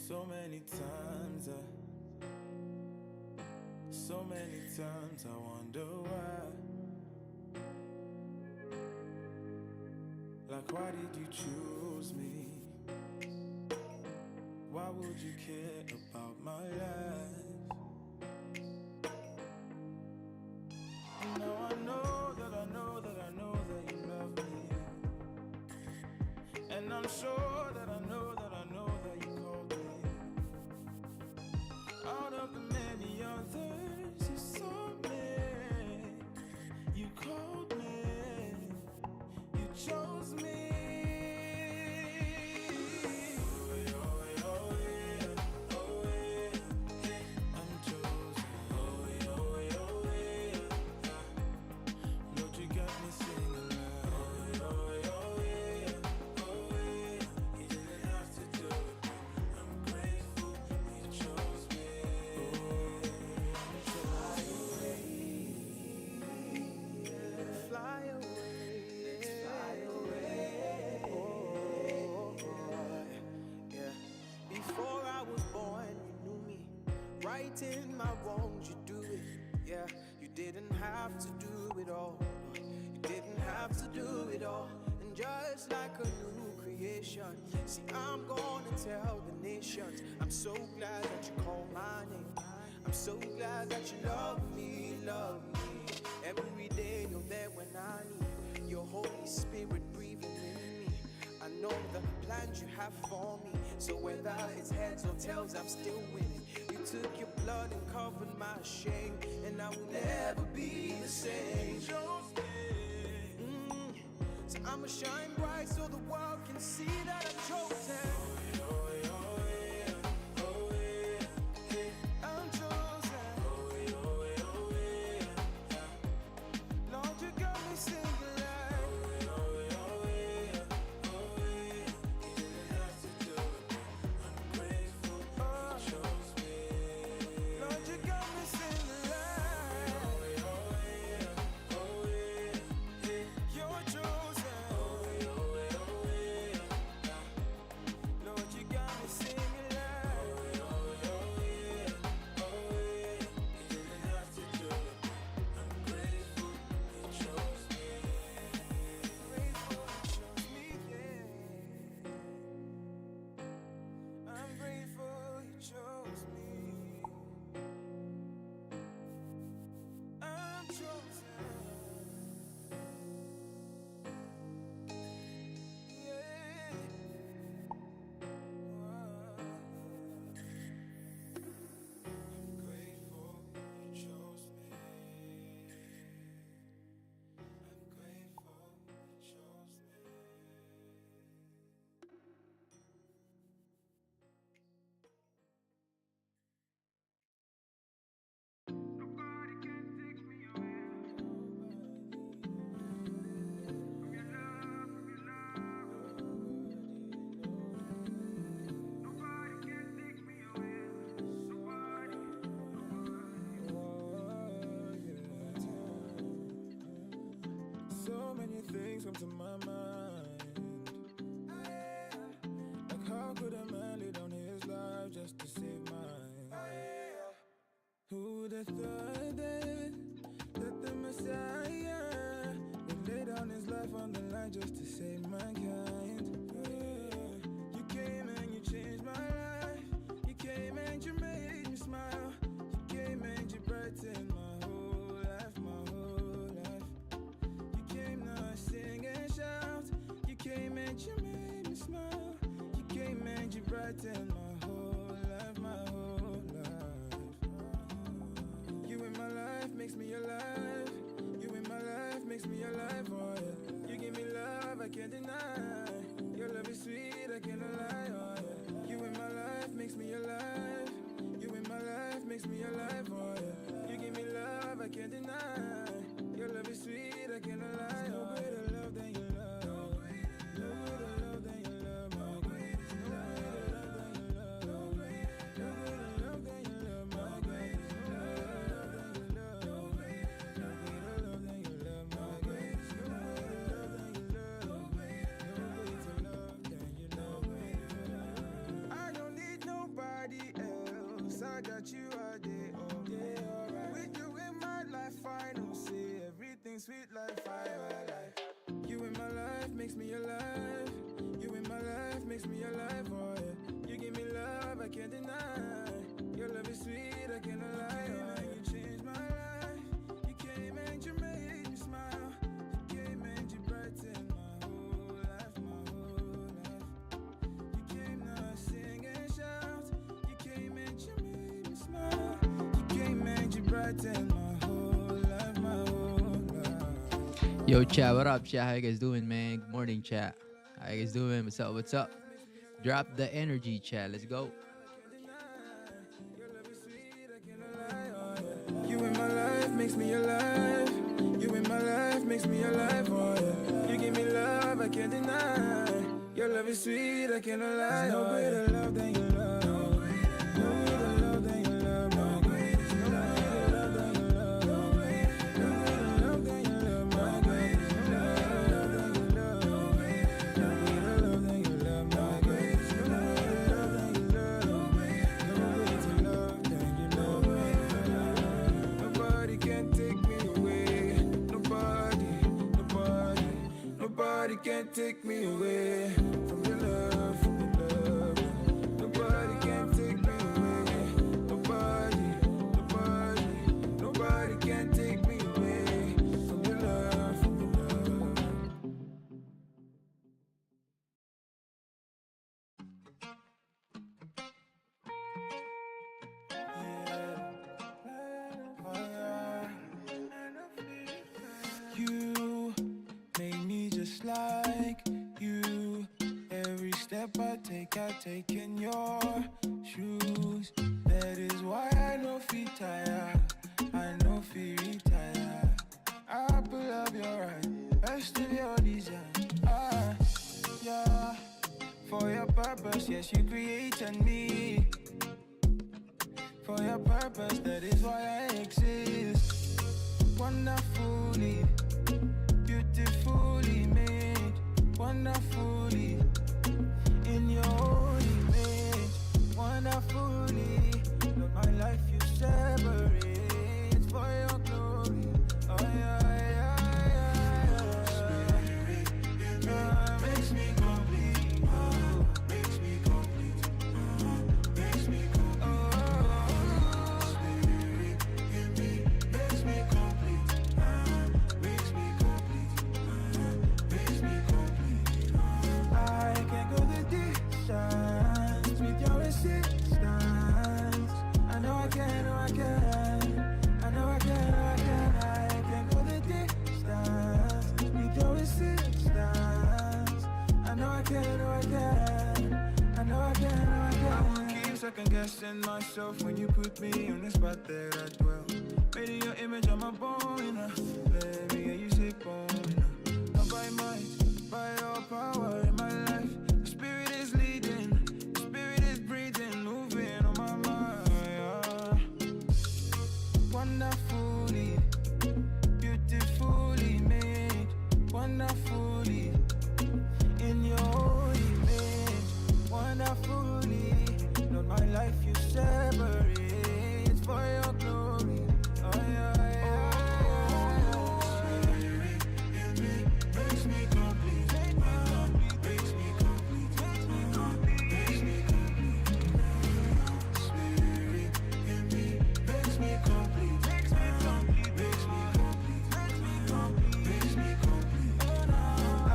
So many times I wonder why. Like, why did you choose me? Why would you care about my life? Now I know that I know that I know that you love me. And I'm sure that I know that I know that you called me. Out of the many others you saw me, you called me, you chose me. In my wrongs, you do it. Yeah, you didn't have to do it all. You didn't have to do it all. And just like a new creation, see, I'm gonna tell the nations, I'm so glad that you called my name. I'm so glad that you love me, love me. Every day you're there when I need your Holy Spirit breathing in me. I know the plans you have for me, so whether it's heads or tails, I'm still winning. You took your blood and covered my shame, and I will never be the same. So I'ma shine bright so the world can see that I'm chosen. I'm chosen. Lord, you got me singing like. Things come to my mind. Like, how could a man lay down his life just to save mine? Who would have thought that the Messiah would lay down his life on the line just to save mankind? You came and you changed my life. You came and you made me smile. You came and you brightened my whole life, my whole life. You came, now I sing and shout. You came and you made me smile. You came and you brightened my whole life, my whole life. You in my life makes me alive. You in my life makes me alive, oh yeah. You give me love I can't deny. Your love is sweet, I cannot lie, oh yeah. You in my life makes me alive. You in my life makes me alive, oh yeah. You give me love I can't deny. Your love is sweet, I cannot lie, oh yeah. No greater love than your love. No greater love than your love, my God. No greater love than your love. I got you all day, all day, alright. With you in my life, I don't see everything sweet like fire, life. You in my life makes me alive. You in my life makes me alive, oh yeah. You give me love, I can't deny. Your love is sweet, I can't lie. Oh, you changed my life. You came and you made me smile. You came and you brightened my whole life, my whole life. You came now sing and shout. You came and you made me smile. You came and you brightened my whole life, my whole life. Yo, chat, what up, chat? How you guys doing, man? Good morning, chat. How you guys doing? What's up? What's up? Drop the energy, chat. Let's go. You in my life makes me alive. You in my life makes me alive, oh yeah. You give me love, I can't deny. Your love is sweet, I cannot lie. No greater love than your love. No greater love than your love. No greater love than your love. No greater love than your love. No greater love than your love. No greater love than your love. No greater love than your love. No greater love than your love. Nobody can take me away. Nobody can take me away from your love, from your love. Nobody can take me away. Nobody can take me away from your love, from your love. You made me just like you. Every step I take in your shoes. That is why I know feet tired. I know feet retire. Apple of your eye, best of your design. Yeah. For your purpose, yes, you created me. For your purpose, that is why I exist. Wonderfully, beautifully made. Wonderfully, in your own image. Wonderfully, Lord, my life you separate for your glory. Oh yeah, yeah, yeah. Spirit in me makes me complete. Makes me complete. Makes me complete. Spirit in me makes me complete. Makes me complete. Makes me complete. I can go the distance with your assistance. I know I can, know I can. I know I can, know I can. I can go the distance with your assistance. I know I can, know I can. I know I can, know I can. I won't keep second guessing myself when you put me on the spot that I dwell. Made in your image, I'm a bone. Let me hear you say bone. Not by might, by your power in my life. The spirit is leading, the spirit is breathing, moving on my mind. Yeah. Wonderfully, beautifully made. Wonderfully, in your own image. Wonderfully, Lord, my life you separate for your glory. Oh yeah, yeah, yeah. Spirit in me makes me complete. Makes me complete. Makes me complete. Makes me complete. Spirit in me makes me complete. Makes me complete. Makes me complete. Makes me complete. Oh no, I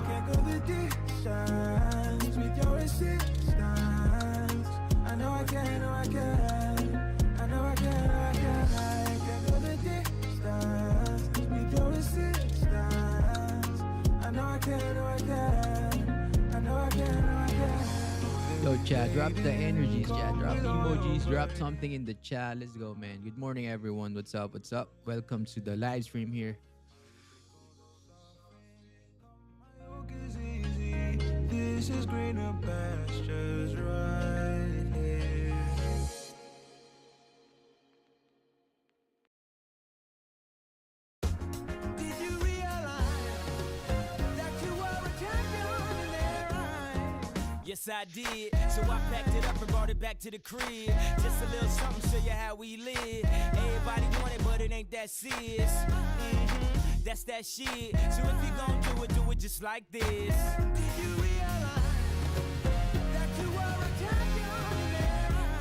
can go the distance with your assistance. I know I can, know I can. I know I can, know I can. I can go the distance with your assistance. I know I can, know I can. I know I can, know I can. Yo, chat, drop the energies, chat. Drop the emojis. Drop something in the chat. Let's go, man. Good morning, everyone. What's up? What's up? Welcome to the live stream here. Yoke is easy. This is greener pastures right here. Did you realize that you were a champion in their eyes? Yes, I did. So I packed it up and brought it back to the crib. Just a little something, show you how we live. Everybody want it, but it ain't that serious. That's that shit. So if you gon' do it just like this. Did you realize that you are a champion?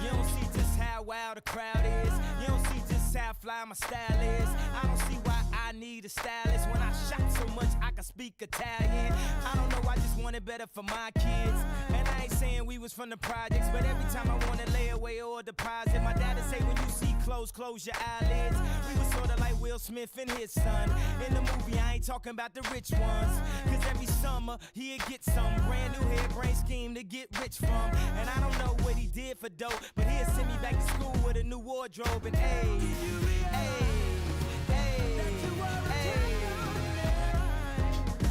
You don't see just how wild the crowd is. You don't see just how fly my style is. I don't see why I need a stylist. When I shot so much I can speak Italian. I don't know, I just want it better for my kids. And I ain't saying we was from the projects, but every time I wanna lay away or deposit, my dad'd say when you see clothes, close your eyelids. We was sorta like Will Smith and his son. In the movie I ain't talking about the rich ones, cause every summer he'd get some brand new hairbrain scheme to get rich from. And I don't know what he did for dope, but he'd send me back to school with a new wardrobe. And hey,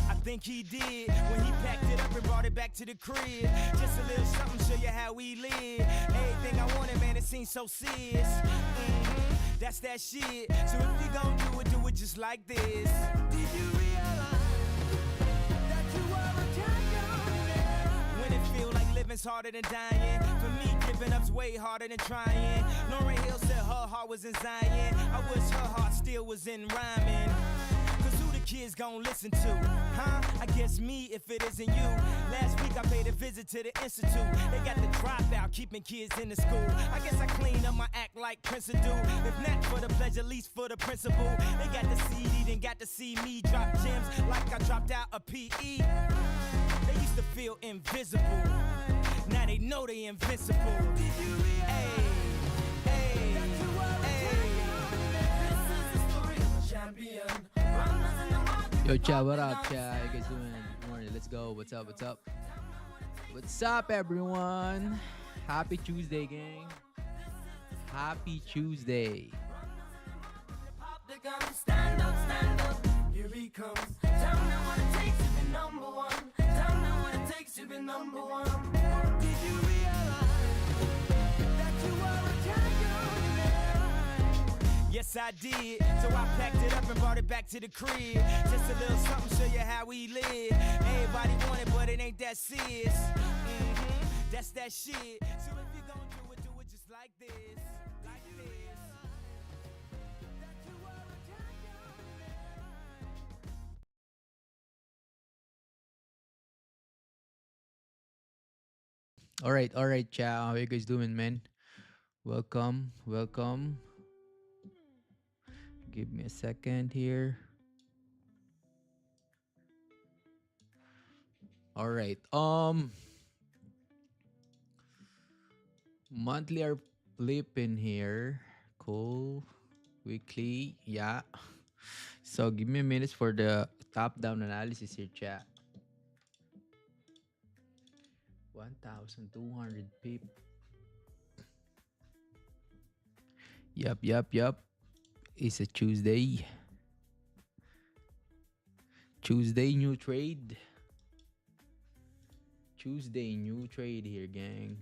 I think he did when he packed it up and brought it back to the crib. Just a little something, show you how we live. Everything I wanted, man, it seems so serious. That's that shit. So if you gon' do it just like this. Did you realize that you are a champion? When it feel like living's harder than dying. For me, giving up's way harder than trying. Lauryn Hill said her heart was in Zion. I wish her heart still was in rhyming. Cause who the kids gon' listen to? Huh? I guess me if it isn't you. Last week I paid a visit to the institute. They got the dropout, keeping kids in the school. I guess I clean up my act like Prince would do. If not for the pleasure, at least for the principle. They got the CD, then got to see me drop gems like I dropped out a PE. They used to feel invisible. Now they know they invincible. Hey, hey, hey. This is the story of a champion. Yo, Cha, what up, Cha? How you guys doing? Good morning. Let's go. What's up? What's up? What's up, everyone? Happy Tuesday, gang. Happy Tuesday. Stand up, stand up. Here he comes. Tell me what it takes to be number one. Tell me what it takes to be number one. Did you realize that you are a champion? Yes, I did. So I packed it up and brought it back to the crib. Just a little something, show you how we live. Everybody want it, but it ain't that serious. That's that shit. So if you gon' do it just like this. Like this. That you are a champion. All right, Cha. How you guys doing, man? Welcome, welcome. Give me a second here. All right. Monthly are flipping here. Cool. Weekly, yeah. So give me a minute for the top-down analysis here, chat. 1,200 pip. Yup. It's a Tuesday. Tuesday new trade. Tuesday new trade here, gang.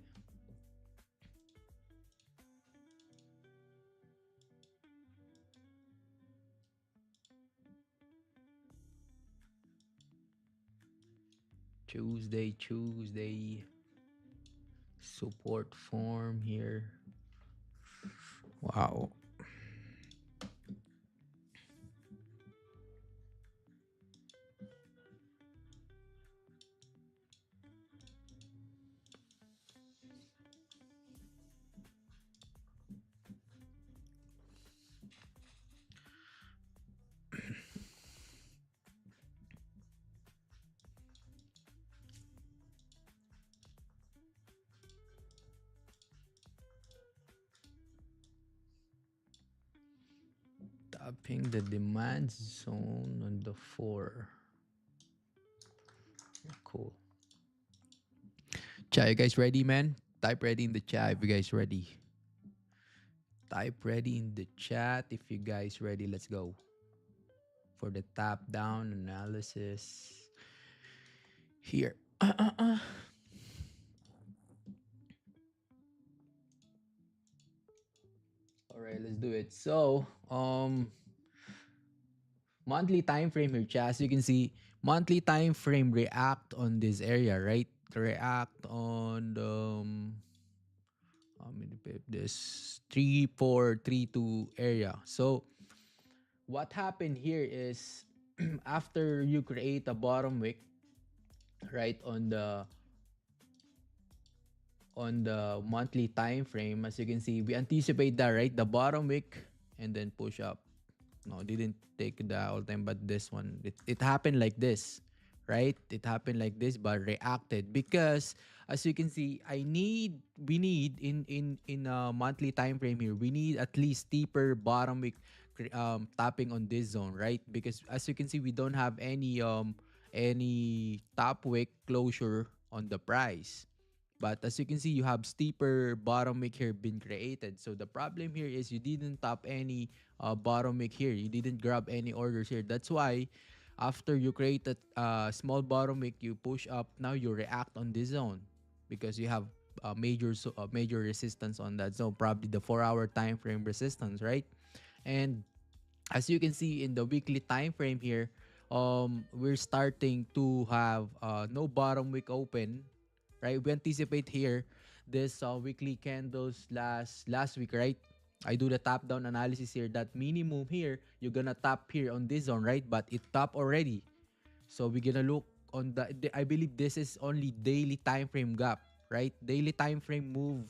Tuesday. Support form here. Wow. Tapping the demand zone on the 4. Cool. Chat, you guys ready, man? Type ready in the chat if you guys ready. Type ready in the chat if you guys ready. Let's go. For the top down analysis here. All right, let's do it. So, monthly time frame here, chat. As you can see, monthly time frame react on this area, right? react on the how many pip this 3432 area. So what happened here is after you create a bottom wick right on the monthly time frame, as you can see, we anticipate that, right? The bottom wick and then push up. No, didn't take the all time, but this one, it happened like this, right? It happened like this, but reacted because as you can see, we need in a monthly time frame here, we need at least steeper bottom wick tapping on this zone, right? Because as you can see, we don't have any top wick closure on the price. But as you can see, you have steeper bottom wick here been created. So the problem here is you didn't top any bottom wick here. You didn't grab any orders here. That's why after you create a small bottom wick, you push up. Now you react on this zone because you have major resistance on that zone. Probably the 4-hour time frame resistance, right? And as you can see in the weekly time frame here, we're starting to have no bottom wick open, right? We anticipate here this weekly candles last week, right? I do the top down analysis here. That minimum here, you're gonna tap here on this zone, right? But it top already. So we're gonna look on I believe this is only daily time frame gap, right? Daily time frame moved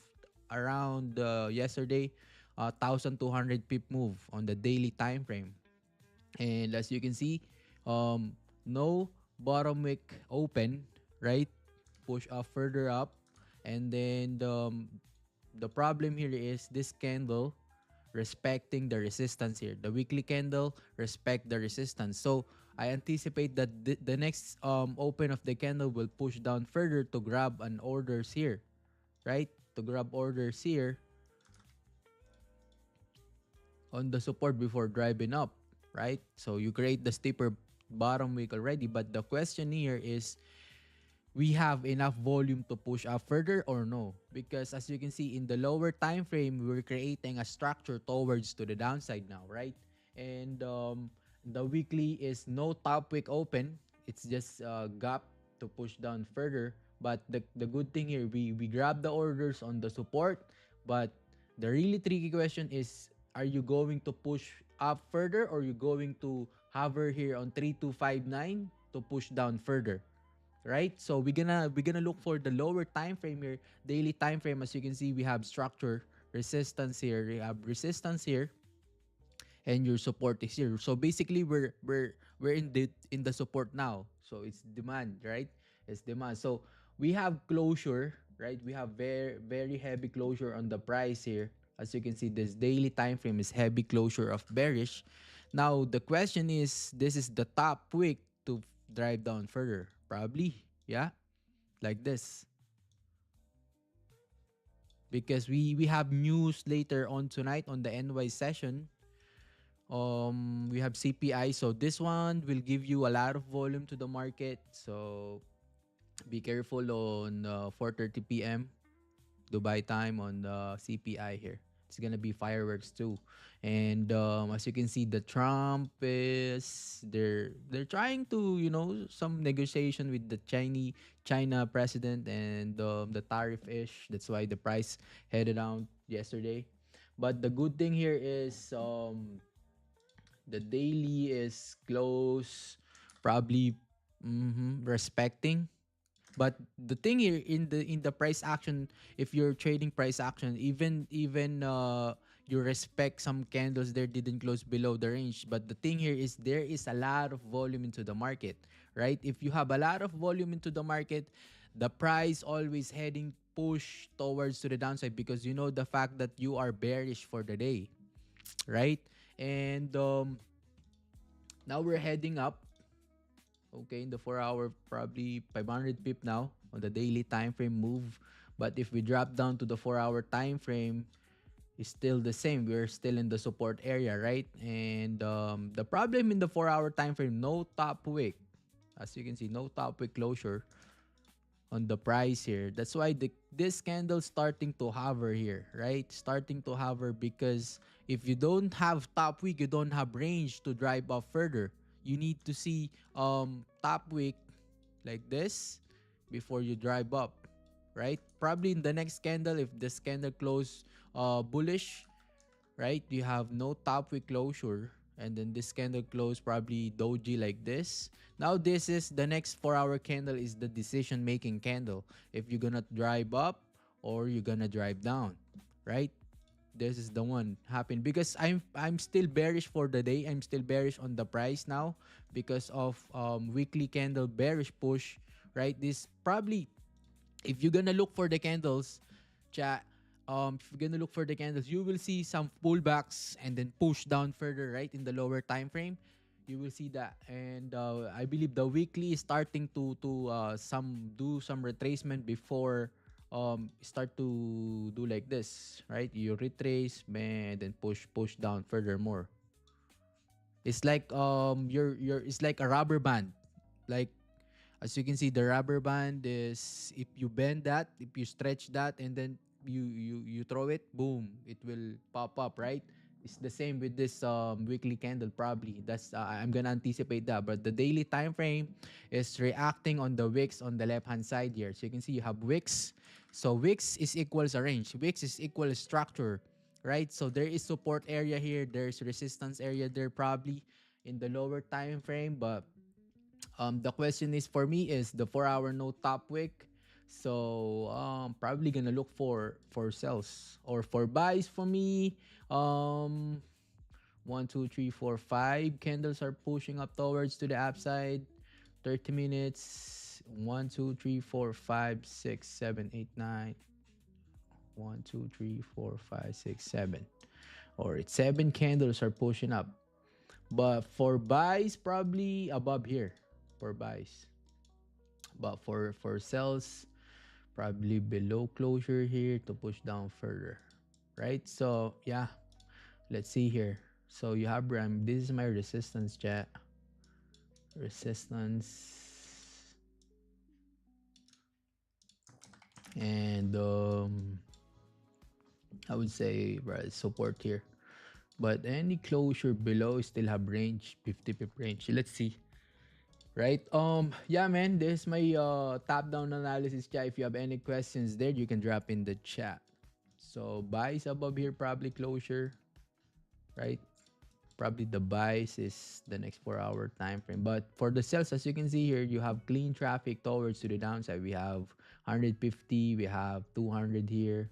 around yesterday, 1,200 pip move on the daily time frame. And as you can see, no bottom wick open, right? Push up further up, and then the problem here is this candle respecting the resistance here. The weekly candle respect the resistance. So I anticipate that the next open of the candle will push down further to grab an orders here, right? To grab orders here on the support before driving up, right? So you create the steeper bottom wick already, but the question here is we have enough volume to push up further or no? Because as you can see in the lower time frame, we're creating a structure towards to the downside now, right? And the weekly is no top wick open. It's just a gap to push down further. But the good thing here, we grab the orders on the support. But the really tricky question is, are you going to push up further or are you going to hover here on 3259 to push down further? Right, so we're gonna look for the lower time frame here, daily time frame. As you can see, we have structure, resistance here, we have resistance here, and your support is here. So basically we're in the support now. So it's demand, right? It's demand. So we have closure, right? We have very heavy closure on the price here. As you can see, this daily time frame is heavy closure of bearish. Now the question is, this is the top wick to drive down further, probably, yeah, like this, because we have news later on tonight on the NY session. We have CPI, so this one will give you a lot of volume to the market. So be careful on 4:30 p.m. Dubai time on the CPI here. It's gonna be fireworks too, and as you can see, the Trump is they're trying to some negotiation with the China president and the tariff ish. That's why the price headed down yesterday. But the good thing here is the daily is close, probably respecting. But the thing here in the price action, if you're trading price action, even you respect some candles there didn't close below the range. But the thing here is there is a lot of volume into the market, right? If you have a lot of volume into the market, the price always heading push towards to the downside because you know the fact that you are bearish for the day, right? And now we're heading up. Okay, in the 4-hour, probably 500 pip now on the daily time frame move. But if we drop down to the 4-hour time frame, it's still the same. We're still in the support area, right? And the problem in the 4-hour time frame, no top wick. As you can see, no top wick closure on the price here. That's why this candle starting to hover here, right? Starting to hover because if you don't have top wick, you don't have range to drive up further. You need to see top wick like this, before you drive up, right? Probably in the next candle, if this candle close bullish, right? You have no top wick closure, and then this candle close probably doji like this. Now this is the next 4 hour candle is the decision making candle. If you're gonna drive up or you're gonna drive down, right? This is the one happen because I'm still bearish for the day. I'm still bearish on the price now because of weekly candle bearish push, right? This probably if you're gonna look for the candles, chat, if you're gonna look for the candles, you will see some pullbacks and then push down further, right, in the lower time frame. You will see that, and I believe the weekly is starting to some do some retracement before start to do like this, right? You retrace, man, then push down furthermore. It's like your it's like a rubber band, like as you can see, the rubber band is if you bend that, if you stretch that, and then you throw it, boom, it will pop up, right? It's the same with this weekly candle. Probably that's I'm gonna anticipate that, but the daily time frame is reacting on the wicks on the left hand side here. So you can see you have wicks. So wicks is equals a range. Wicks is equal structure, right? So there is support area here. There's resistance area there probably in the lower time frame, but the question is for me is the 4 hour no top wick. So probably gonna look for sells or for buys for me. Um, 1, 2, 3, 4, 5 candles are pushing up towards to the upside. 30 minutes. 1, 2, 3, 4, 5, 6, 7, 8, 9. 1, 2, 3, 4, 5, 6, 7. Or it's 7 candles are pushing up. But for buys, probably above here for buys. But for sells, probably below closure here to push down further. Right? So yeah, let's see here. So you have this is my resistance chat. Resistance. And I would say right, support here. But any closure below still have range, 50 pip range. Let's see. Right? Yeah, man, this is my top down analysis chat. If you have any questions there, you can drop in the chat. So buys above here, probably closure, right? Probably the buys is the next 4 hour time frame. But for the sells, as you can see here, you have clean traffic towards to the downside. We have 150, we have 200 here.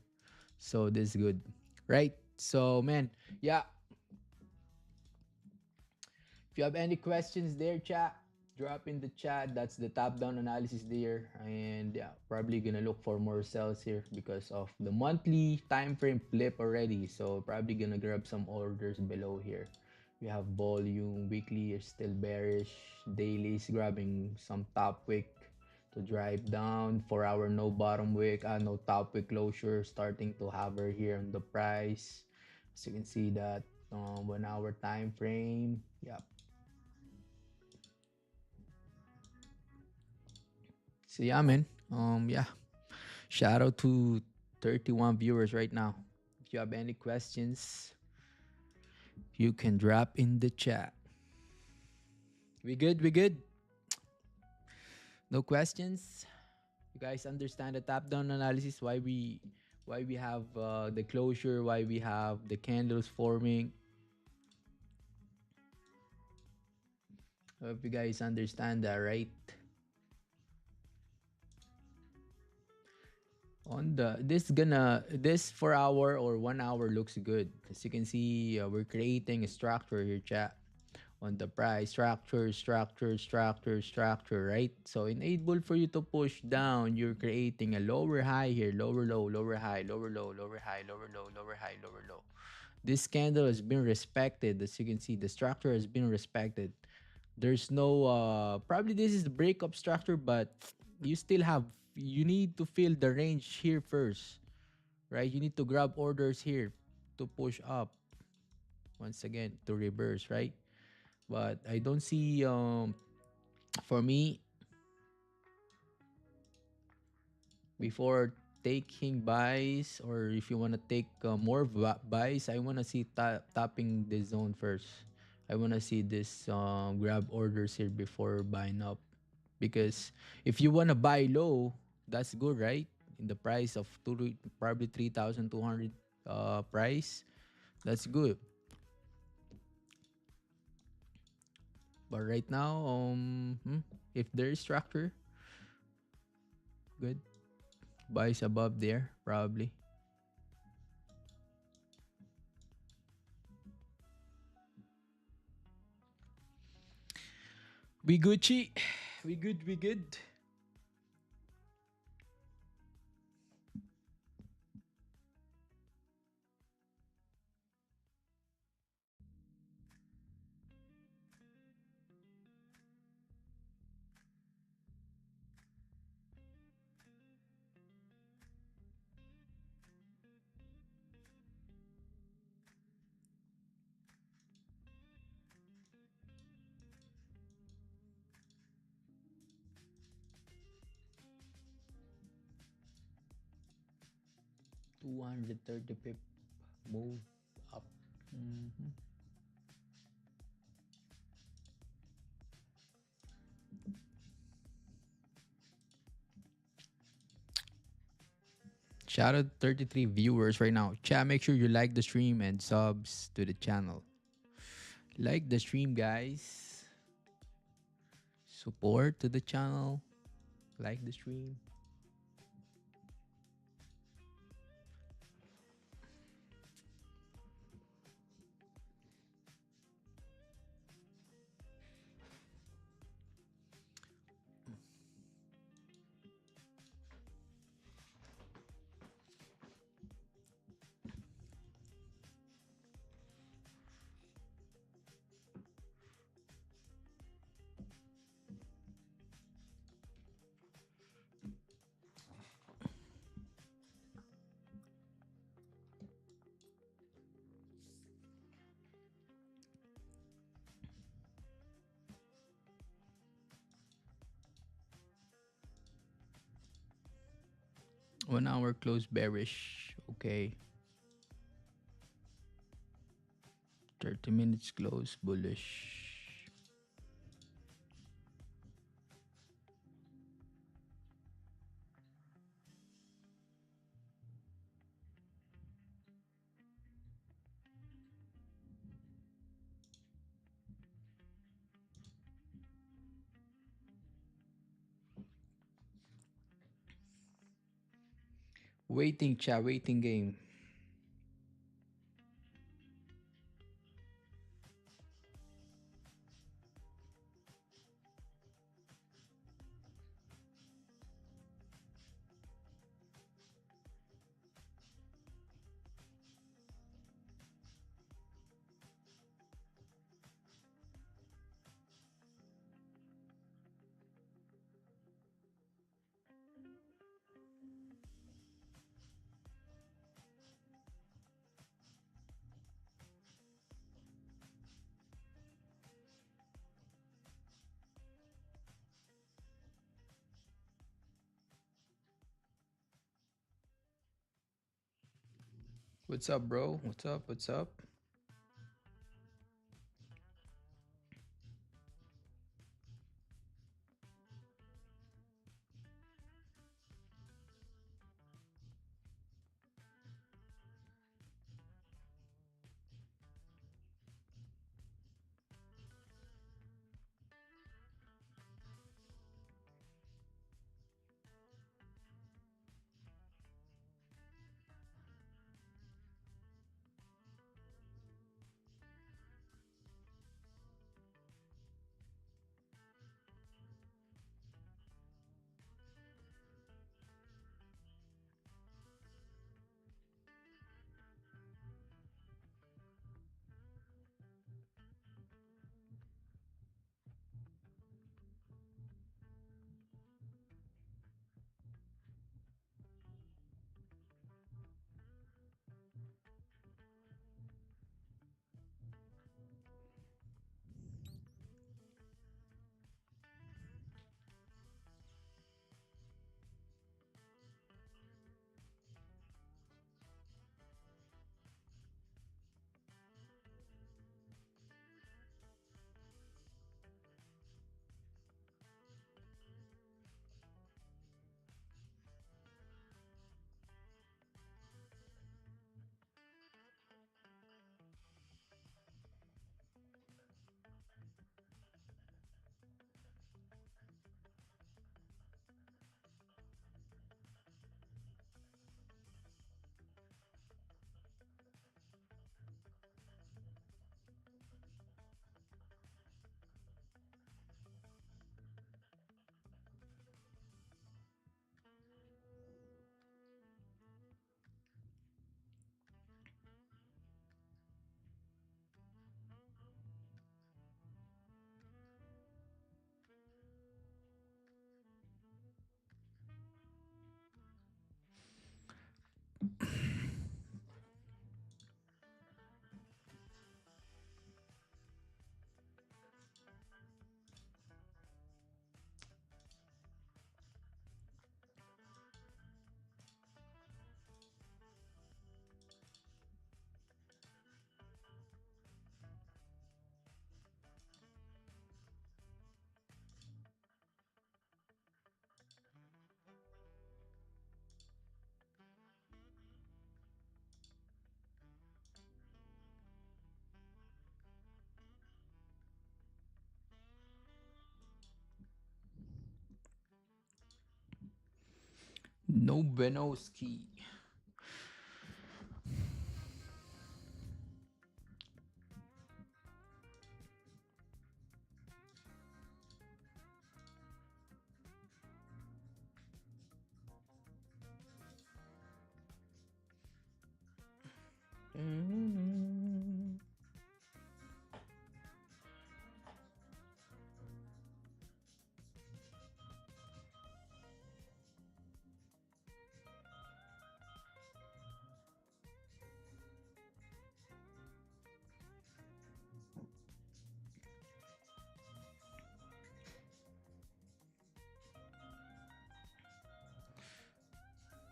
So this is good. Right? So man, yeah, if you have any questions there, chat, drop in the chat. That's the top-down analysis there. And yeah, probably gonna look for more sales here because of the monthly time frame flip already. So probably gonna grab some orders below here. We have volume. Weekly is still bearish. Daily is grabbing some top wick to drive down. 4 hour no bottom wick, no top wick closure, starting to hover here on the price. As you can see that 1 hour time frame. Yeah. So yeah, man. Yeah. Shout out to 31 viewers right now. If you have any questions, you can drop in the chat. We good? We good? No questions? You guys understand the top-down analysis? Why we have the closure? Why we have the candles forming? I hope you guys understand that, right? On the this 4 hour or 1 hour looks good. As you can see, we're creating a structure here, chat, on the price structure, right? So enable for you to push down, you're creating a lower high here, lower low, lower high, lower low, lower high, lower low, lower high, lower low. This candle has been respected. As you can see, the structure has been respected. There's no probably this is the breakup structure, but you still have you need to fill the range here first, right? You need to grab orders here to push up once again to reverse, right? But I don't see for me before taking buys, or if you want to take more buys, I want to see tapping the zone first. I want to see this grab orders here before buying up, because if you want to buy low, that's good, right? In the price of probably 3,200 price, that's good. But right now, if there is structure, good. Buys above there, probably. We Gucci. We good, we good. 230 pip move up. Mhm. Shout out 33 viewers right now. Chat, make sure you like the stream and subs to the channel. Like the stream, guys. Support to the channel. Like the stream. One hour close bearish. Okay. 30 minutes close bullish. Waiting, chat. Waiting game. What's up, bro? What's up? What's up? No Benowski.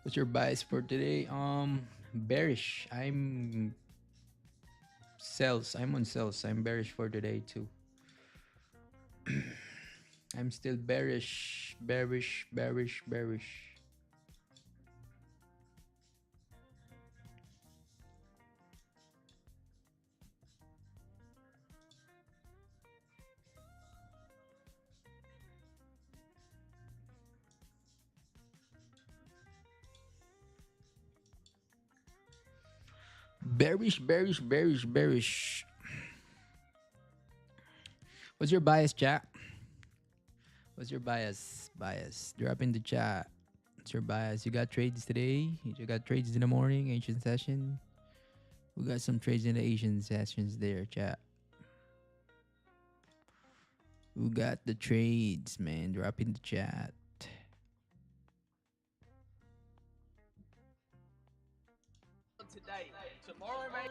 What's your bias for today? Bearish. I'm sells. I'm on sells. I'm bearish for today too. I'm still bearish, bearish, bearish, bearish. Bearish, bearish, bearish, bearish. What's your bias, chat? What's your bias? Bias. Drop in the chat. What's your bias? You got trades today? You got trades in the morning, Asian session? We got some trades in the Asian sessions there, chat. Who got the trades, man? Drop in the chat. Today, tomorrow, mate.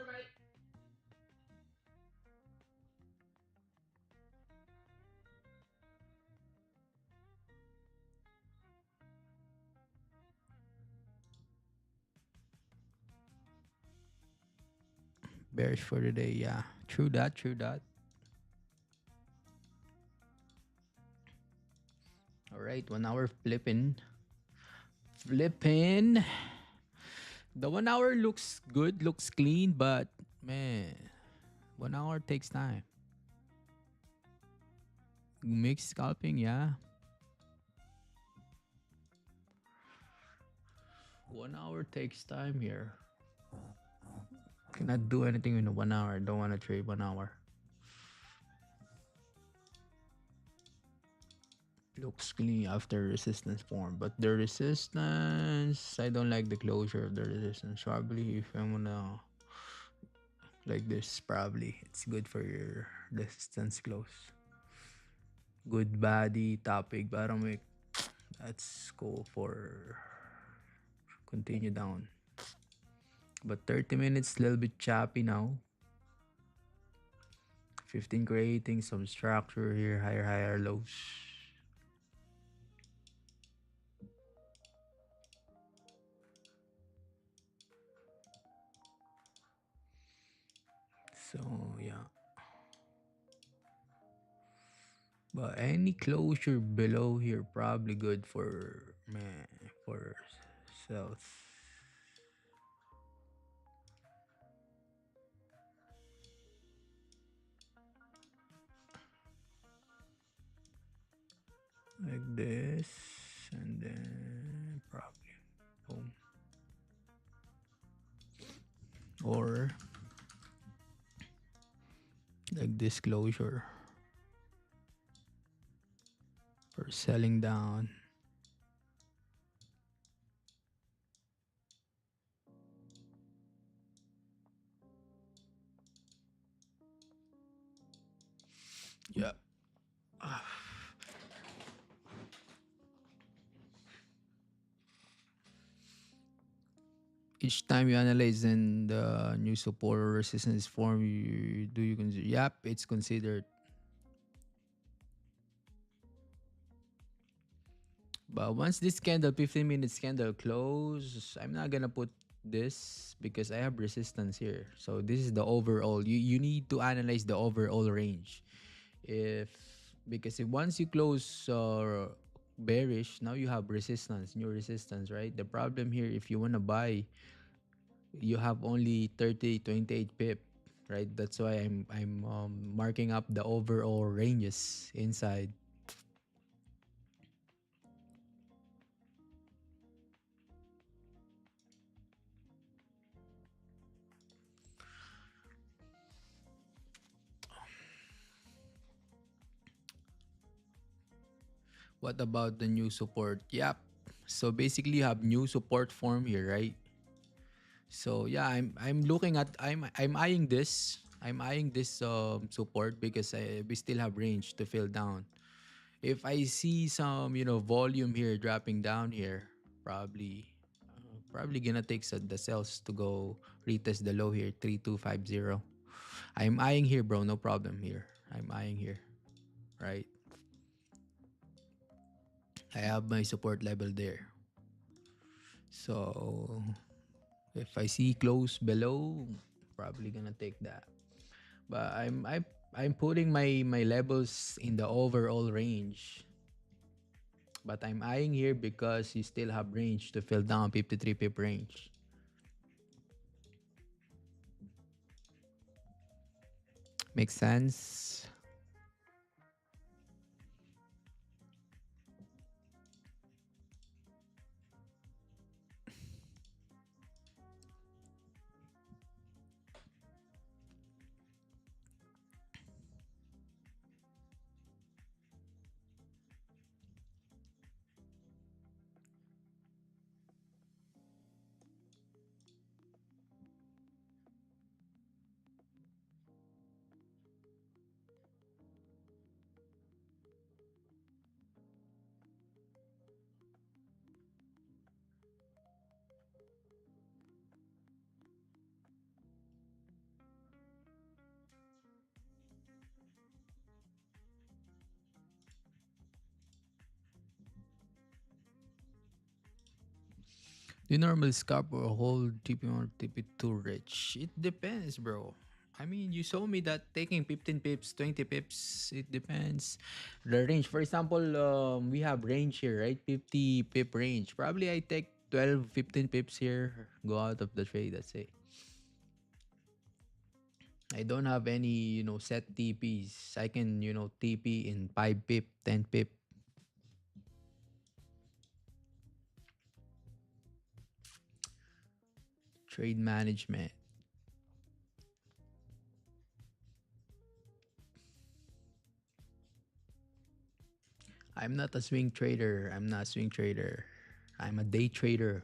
Bearish for today, yeah. True that, true that. All right, 1 hour flipping. Flipping. The 1 hour looks good, looks clean, but man, 1 hour takes time. Mixed scalping, yeah. 1 hour takes time here. Cannot do anything in 1 hour. Don't want to trade 1 hour. Looks clean after resistance form, but the resistance, I don't like the closure of the resistance. Probably if I'm gonna like this, probably it's good for your resistance close. Good body, topic, bottom wick. Let's go for continue down. But 30 minutes, a little bit choppy now. 15 creating some structure here, higher lows. So yeah. But any closure below here probably good for man for sales. Like this and then probably boom. Or like this closure for selling down. Yeah. Each time you analyze and the new support or resistance form, you consider? Yep, it's considered. But once this candle, 15 minutes candle close, I'm not gonna put this because I have resistance here. So this is the overall. You need to analyze the overall range. If because if once you close bearish, now you have resistance, new resistance, right? The problem here, if you wanna buy, you have only 30, 28 pip, right? That's why I'm marking up the overall ranges inside. What about the new support? Yep. So basically you have new support form here, right? So yeah, I'm looking at I'm eyeing this. I'm eyeing this support because we still have range to fill down. If I see some, volume here dropping down here, probably gonna take the cells to go retest the low here, 3250. I'm eyeing here, bro. No problem here. I'm eyeing here, right? I have my support level there. So if I see close below, probably gonna take that. But I'm putting my levels in the overall range. But I'm eyeing here because you still have range to fill down 53 pip range. Makes sense. Do you normally scalp or hold TP1 or TP2 rich? It depends, bro. I mean, you saw me that taking 15 pips, 20 pips, it depends. The range, for example, we have range here, right? 50 pip range. Probably I take 12, 15 pips here, go out of the trade, let's say. I don't have any, set TPs. I can, TP in 5 pip, 10 pip. Trade management. I'm not a swing trader. I'm not a swing trader. I'm a day trader.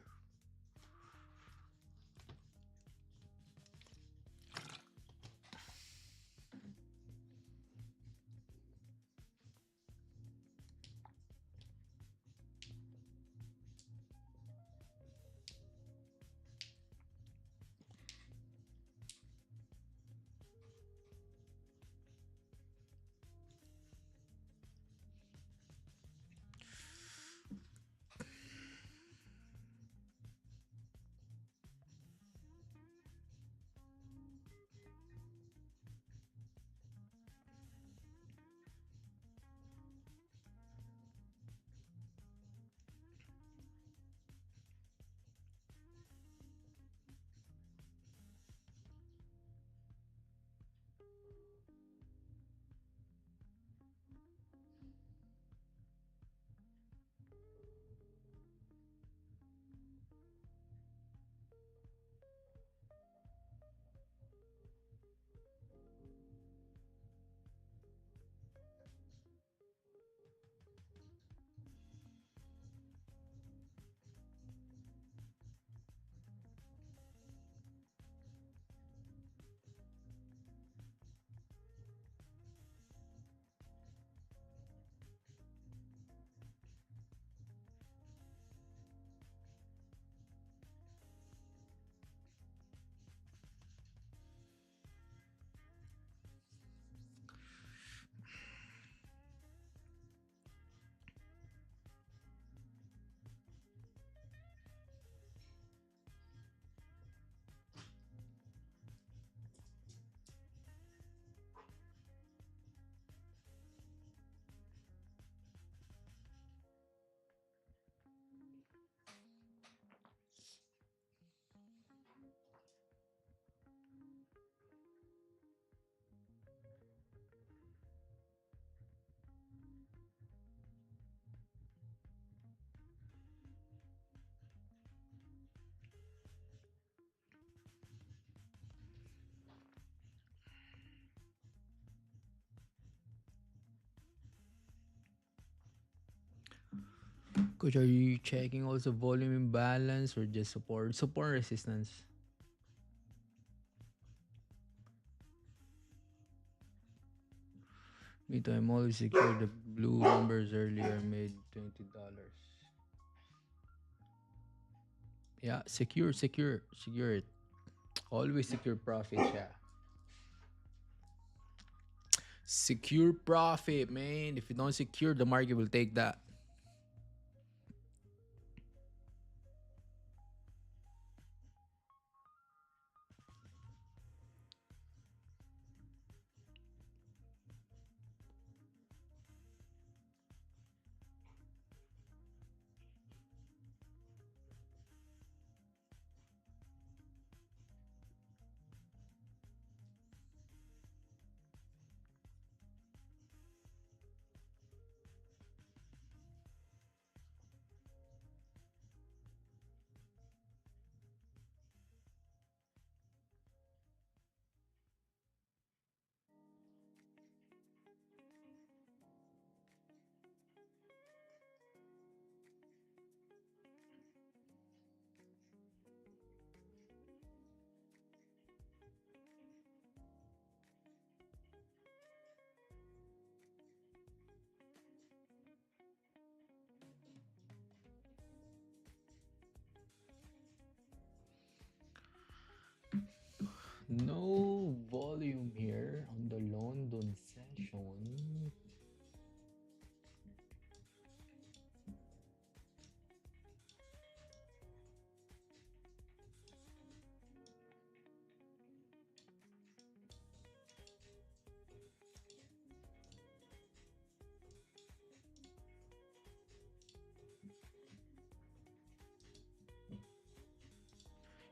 Coach, are you checking also volume imbalance or just support? Support resistance. Me too. I'm always secure. The blue numbers earlier made $20. Yeah, secure it. Always secure profit. Yeah, secure profit, man. If you don't secure, the market will take that. No volume here on the London session.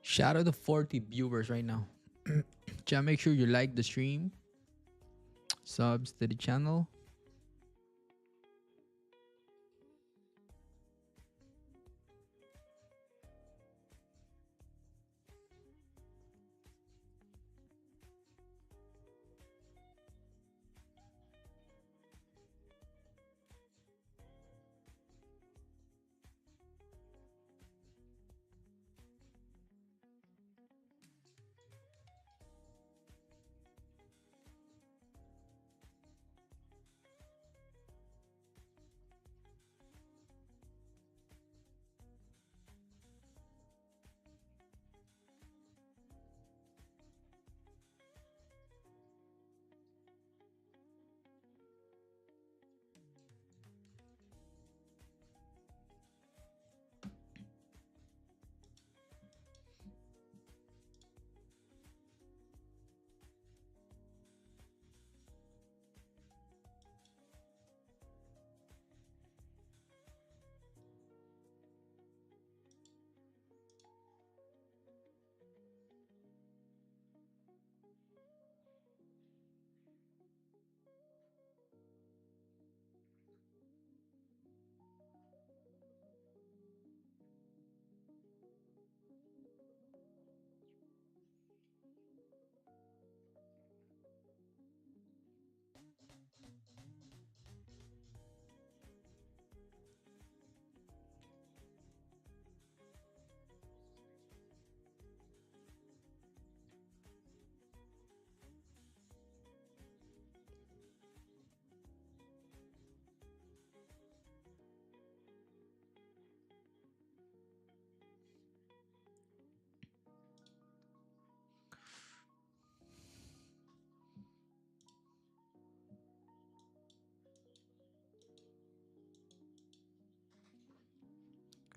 Shout out to 40 viewers right now. Chat, make sure you like the stream, subs to the channel.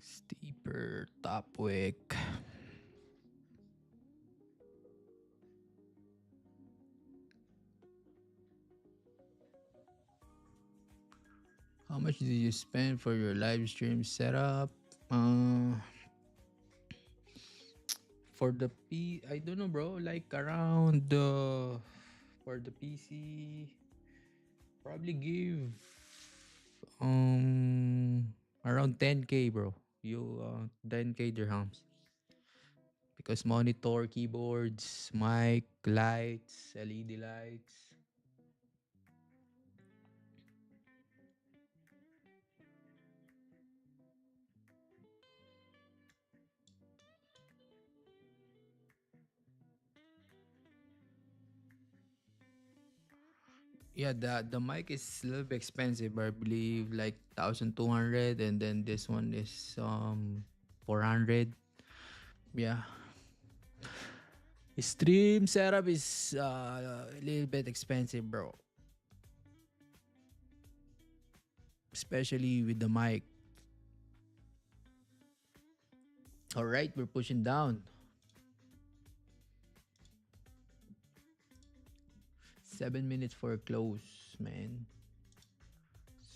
Steeper top wick. How much did you spend for your live stream setup? For the I don't know, bro. Like around the for the PC, probably give around 10k, bro. You 10k dirhams because monitor, keyboards, mic, lights, LED lights. Yeah, the mic is a little bit expensive. I believe like 1,200, and then this one is 400. Yeah, stream setup is a little bit expensive, bro. Especially with the mic. All right, we're pushing down. 7 minutes for a close, man.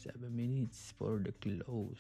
7 minutes for the close.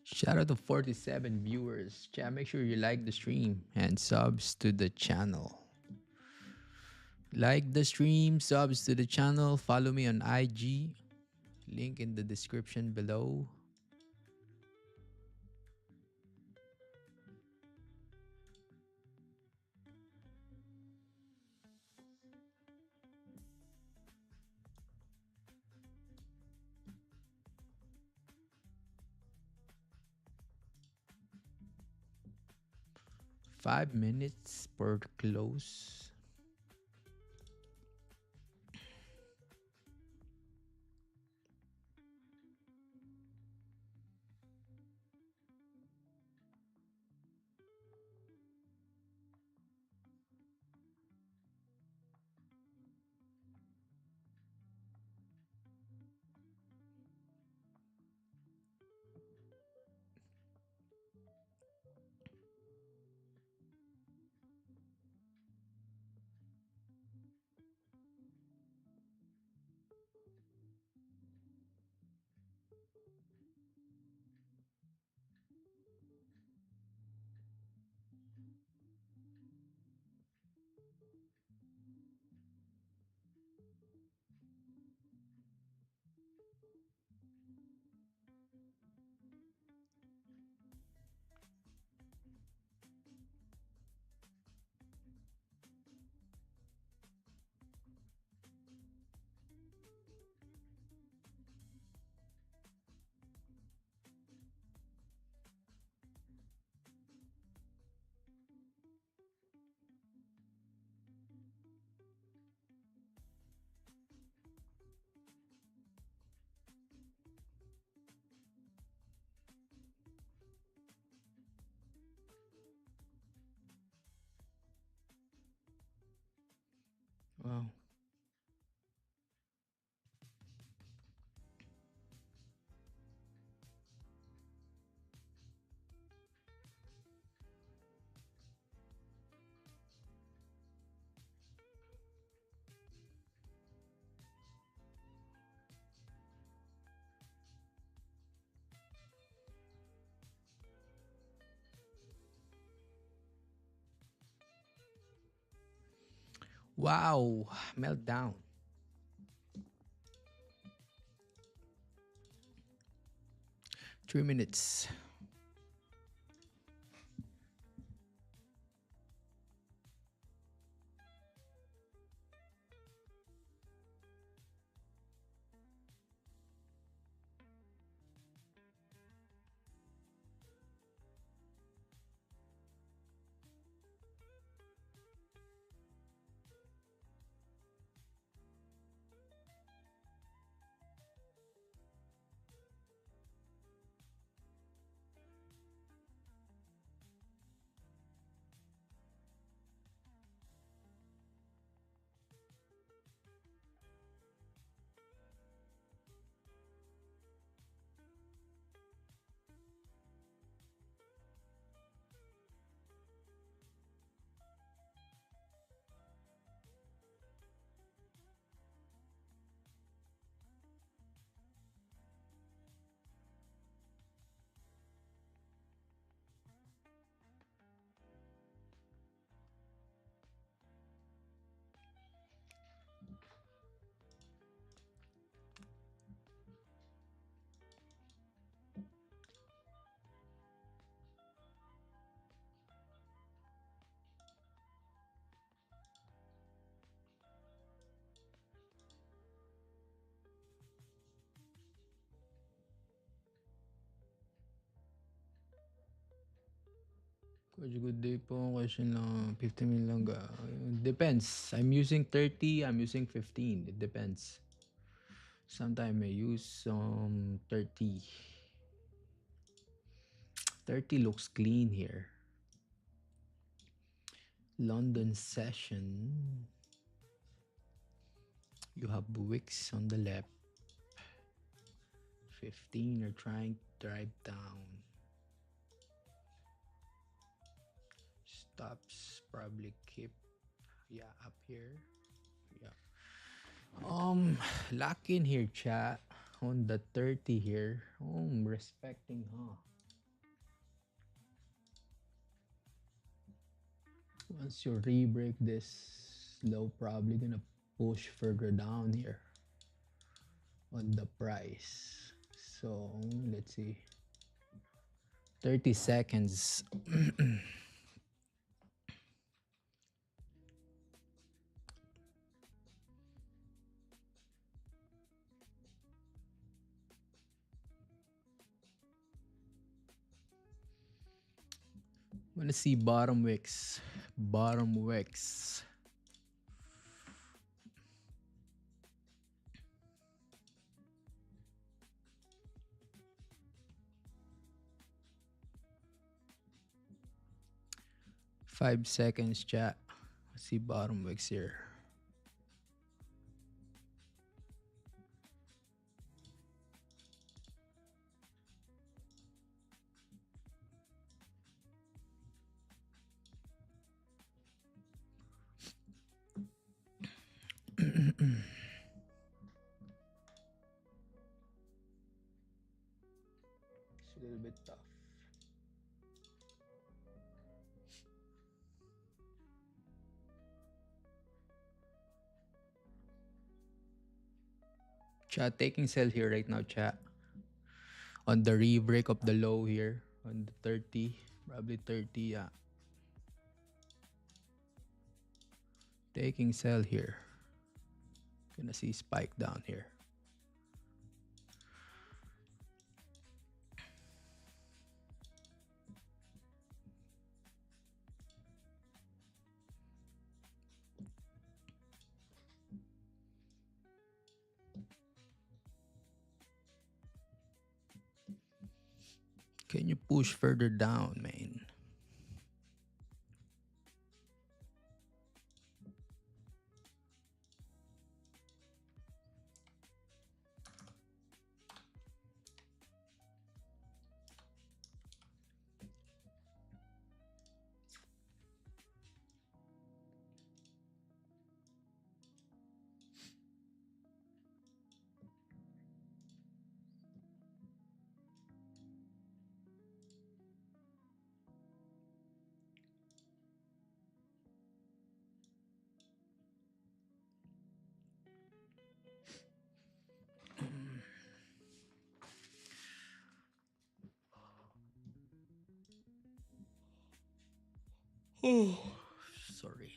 'Shout out to 47 viewers. Chat, make sure you like the stream and subs to the channel. Like the stream, subs to the channel. Follow me on IG. Link in the description below. 5 minutes per close. Wow. Wow. Meltdown. 3 minutes. Good day po. Question lang. 15 minutes lang. Depends. I'm using 30. I'm using 15. It depends. Sometimes I use 30. 30 looks clean here. London session. You have wicks on the left. 15 are trying to drive down. Stops probably keep up here. Yeah. Lock in here, chat. On the 30 here. Respecting, huh? Once you re-break this low, probably gonna push further down here on the price. So let's see. 30 seconds. I'm gonna see bottom wicks. Bottom wicks. Five seconds, chat. Let's see bottom wicks here. It's a little bit tough. Chat, taking sell here right now, chat. On the re-break of the low here. On the 30. Probably 30, yeah. Taking sell here. Gonna see spike down here. Can you push further down, man? Oh, sorry.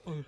Oh.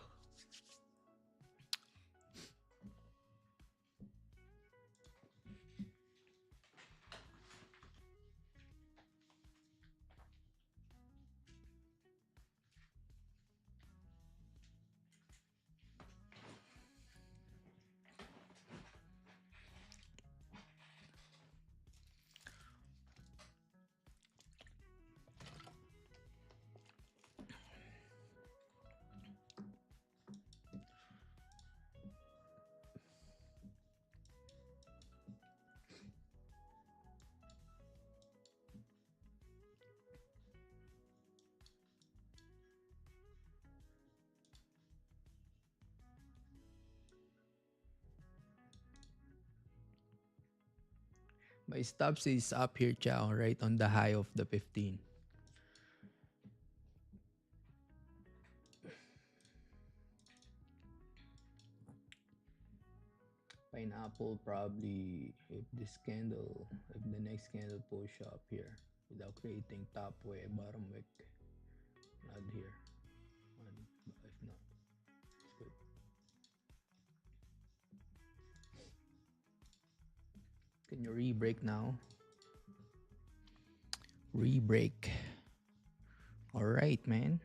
My stops is up here, Chow, right on the high of the 15. Pineapple probably if this candle, if the next candle push up here without creating top way, bottom wick, not here. If not, it's good. Can you re-break now? Re-break. All right, man.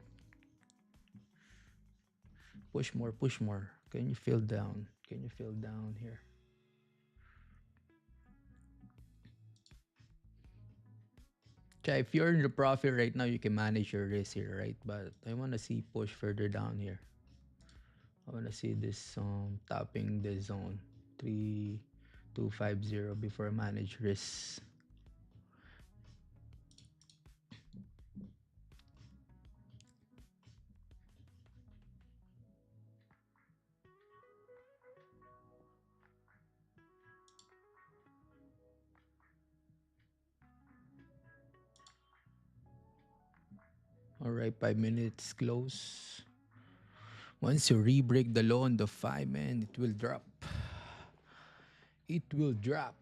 Push more, push more. Can you feel down? Can you feel down here? Chai, if you're in the profit right now, you can manage your risk here, right? But I want to see push further down here. I want to see this topping the zone 3250 before I manage risk. All right, 5 minutes close. Once you re-break the low on the 5, man, it will drop. It will drop.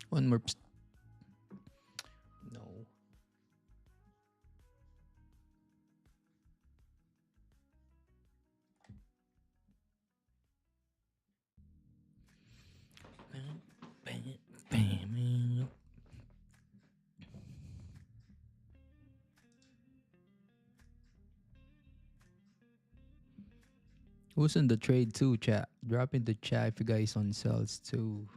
One more. No. Who's in the trade too, chat? Drop in the chat if you guys on sales too.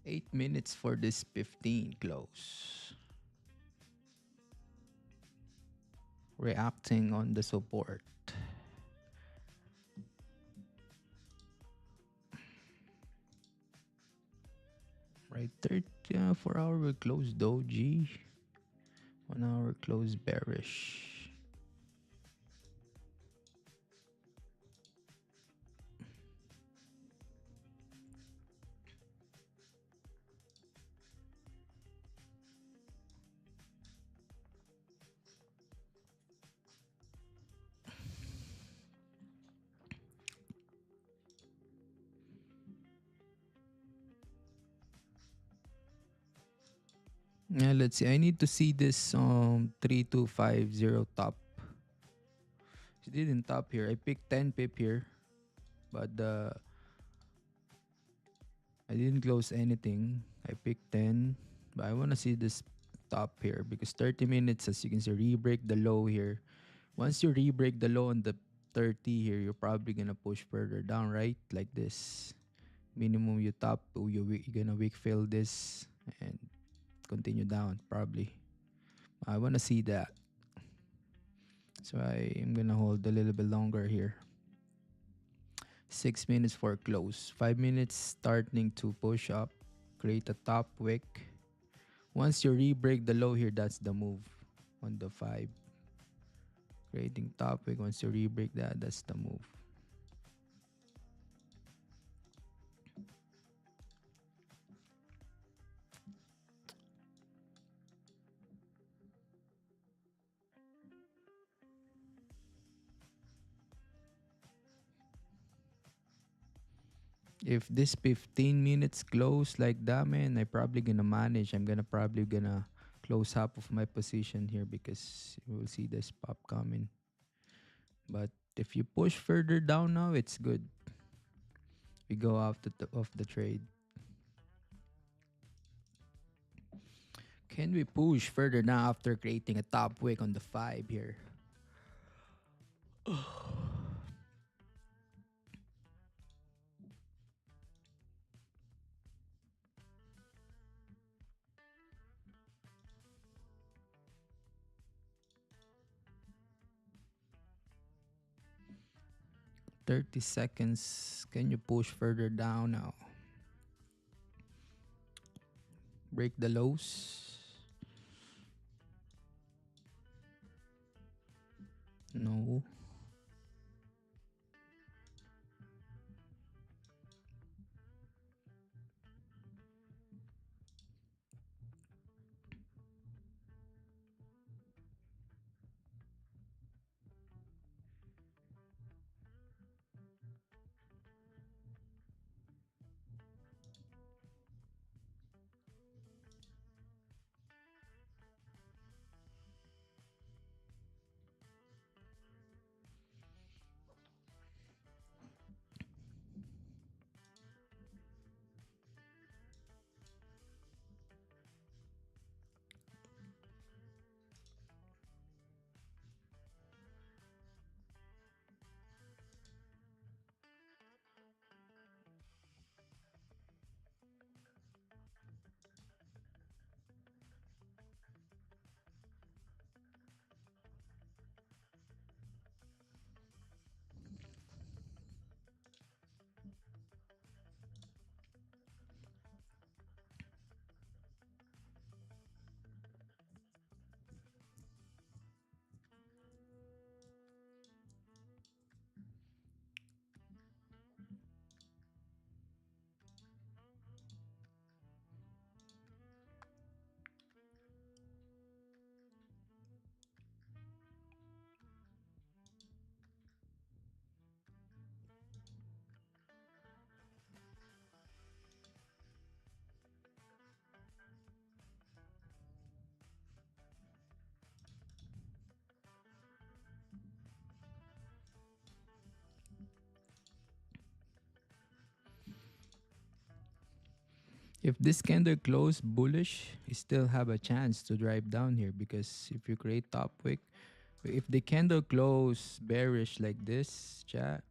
8 minutes for this 15 close. Reacting on the support. Right, 4 hour will close doji. 1 hour close bearish. Yeah, let's see. I need to see this 3250 top. It didn't top here. I picked 10 pip here, but I didn't close anything. I picked 10, but I want to see this top here because 30 minutes, as you can see, re-break the low here. Once you re-break the low on the 30 here, you're probably gonna push further down, right? Like this. Minimum you top, you're gonna weak fill this and continue down probably. I want to see that. So I am gonna hold a little bit longer here. 6 minutes for close. 5 minutes starting to push up. Create a top wick. Once you re-break the low here, that's the move on the 5. Creating top wick. Once you re-break that, that's the move. If this 15 minutes close like that, man, I probably gonna manage. I'm probably gonna close half of my position here because you will see this pop coming. But if you push further down now, it's good. We go off the trade. Can we push further now after creating a top wick on the 5 here? 30 seconds. Can you push further down now? Break the lows. No. If this candle close bullish, you still have a chance to drive down here because if you create top wick, if the candle close bearish like this, chat,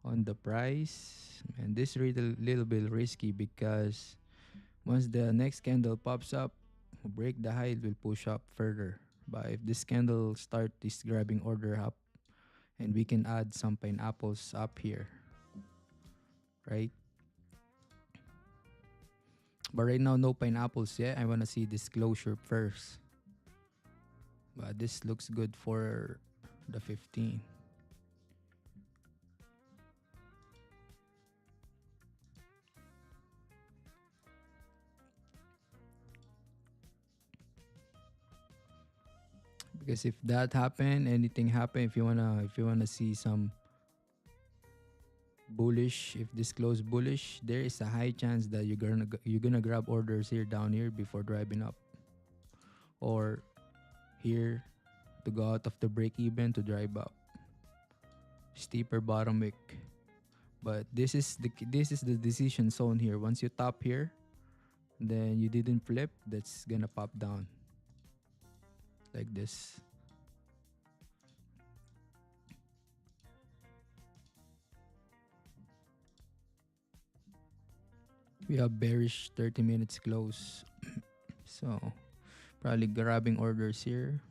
on the price, and this little bit risky because once the next candle pops up, break the high, it will push up further. But if this candle start this grabbing order up, and we can add some pineapples up here, right? But right now, no pineapples yet. I want to see this closure first. But this looks good for the 15. Because if that happen, anything happen, if you wanna see some bullish, if this close bullish, there is a high chance that you're gonna grab orders here down here before driving up, or here to go out of the break even to drive up. Steeper bottom wick. But this is the decision zone here. Once you top here, then you didn't flip, that's gonna pop down like this. We have bearish 30 minutes close. So probably grabbing orders here.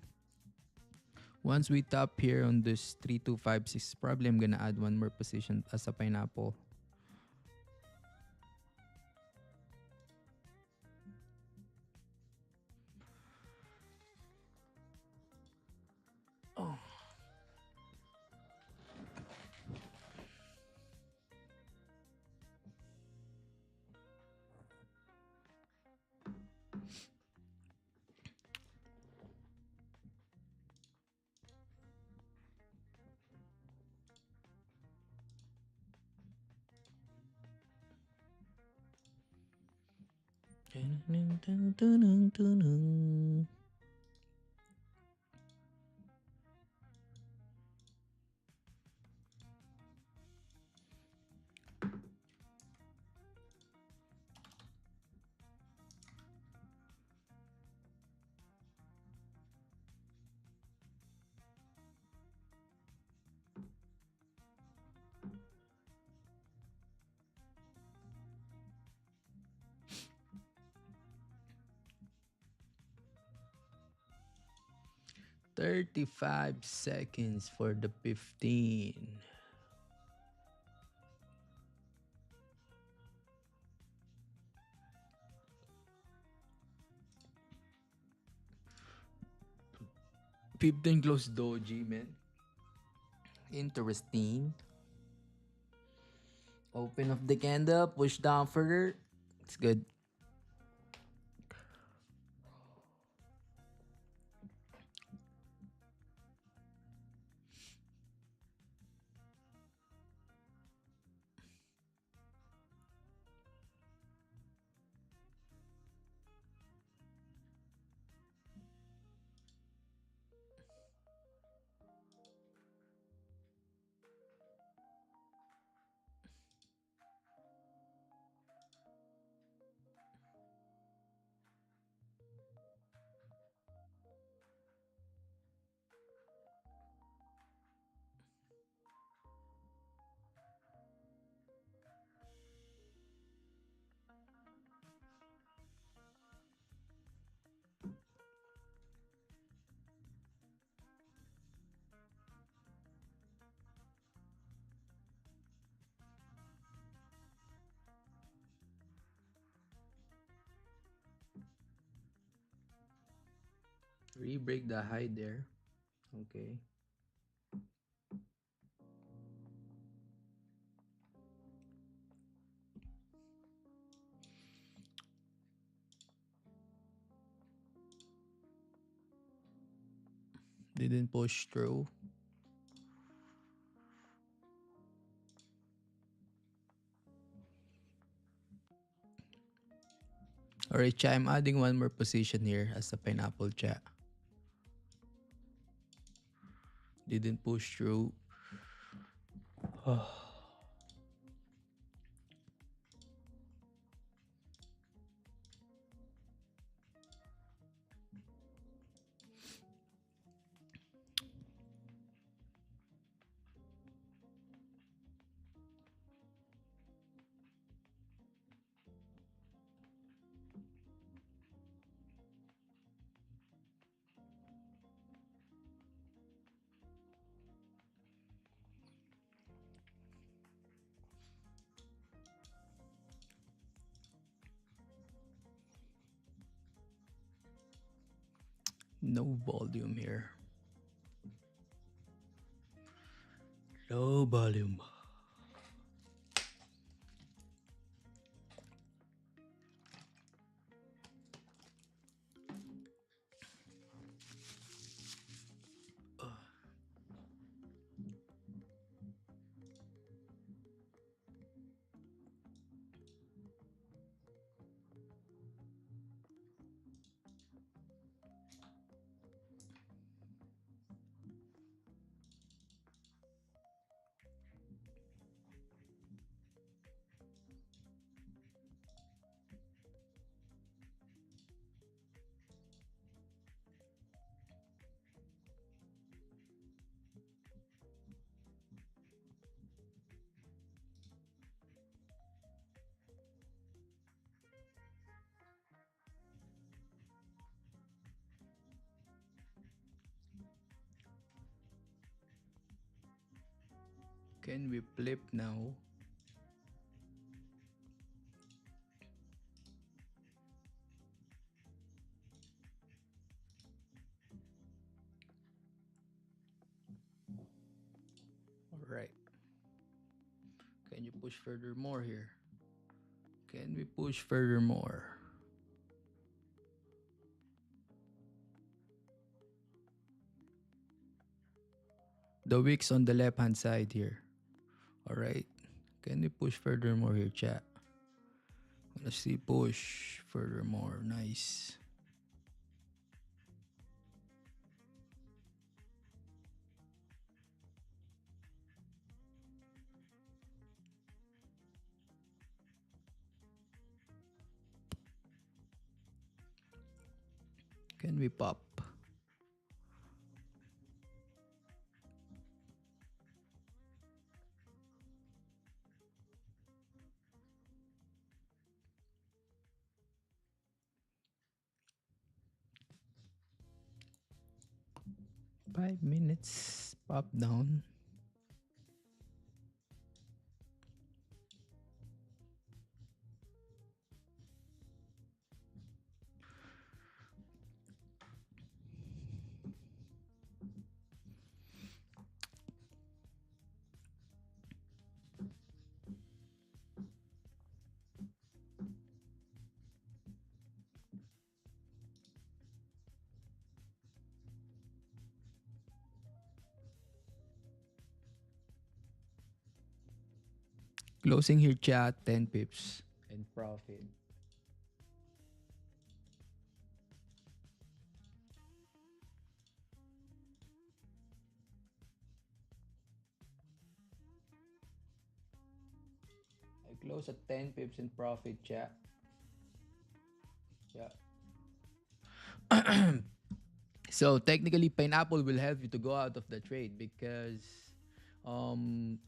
Once we top here on this 3256, probably I'm gonna add one more position as a pineapple. Oh. 35 seconds for the 15. Fifteen close doji, man. Interesting. Open up the candle, push down further. It's good. Re-break the high there. Okay. Didn't push through. Alright, Cha, I'm adding one more position here as a pineapple, Cha. Didn't push through. No volume here. No volume. Can we flip now? Alright. Can you push further more here? Can we push further more? The wicks on the left hand side here. Alright. Can we push further more here, chat? Let's see, push furthermore. Nice. Can we pop? Five minutes. Pop down. Closing here chat, 10 pips. And profit. I close at 10 pips in profit chat. Yeah. So technically, pineapple will help you to go out of the trade because um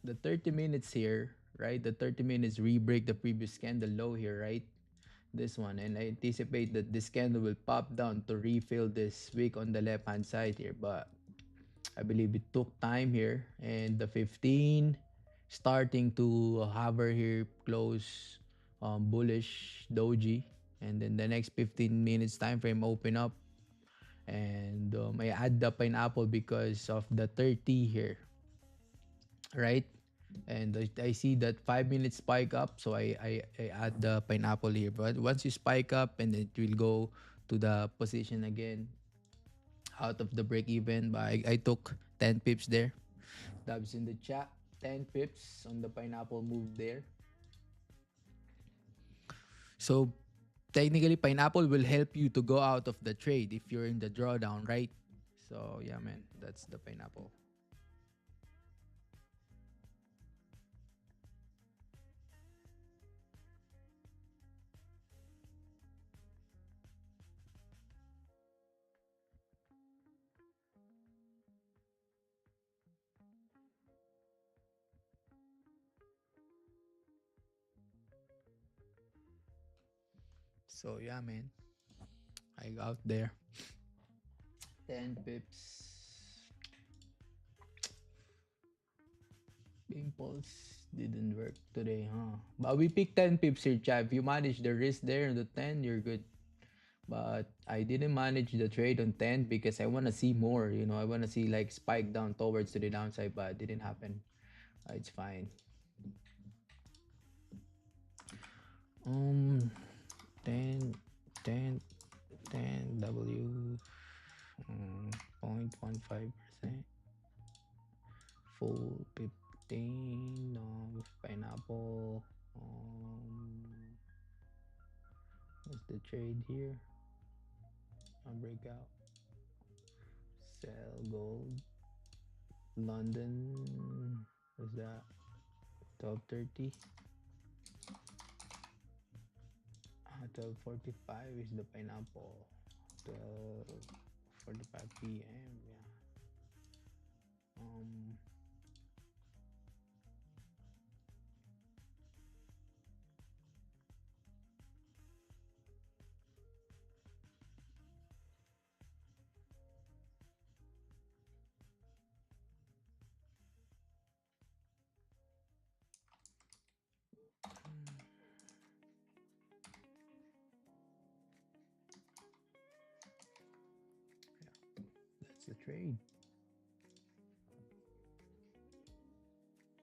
the 30 minutes here, right? The 30 minutes re-break the previous candle low here, right? This one, and I anticipate that this candle will pop down to refill this wick on the left hand side here, but I believe it took time here, and the 15 starting to hover here close bullish doji, and then the next 15 minutes time frame open up, and I add the pineapple because of the 30 here, right? And I see that 5 minutes spike up, so I add the pineapple here. But once you spike up, and it will go to the position again out of the break even. But I took 10 pips there. Dabs in the chat. 10 pips on the pineapple move there. So technically, pineapple will help you to go out of the trade if you're in the drawdown, right? So yeah, man, that's the pineapple. So yeah, man, I out there. 10 pips. Impulse didn't work today, huh? But we picked 10 pips here, chat. If you manage the risk there on the 10, you're good. But I didn't manage the trade on 10 because I want to see more. I want to see like spike down towards to the downside, but it didn't happen. It's fine. 10, 10, 10 W, 0.15%. Full 15 with pineapple. What's the trade here? A breakout. Sell gold. London. What's that? 12:30. 12:45 is the pineapple. 12:45 p.m. Yeah. That's the trade.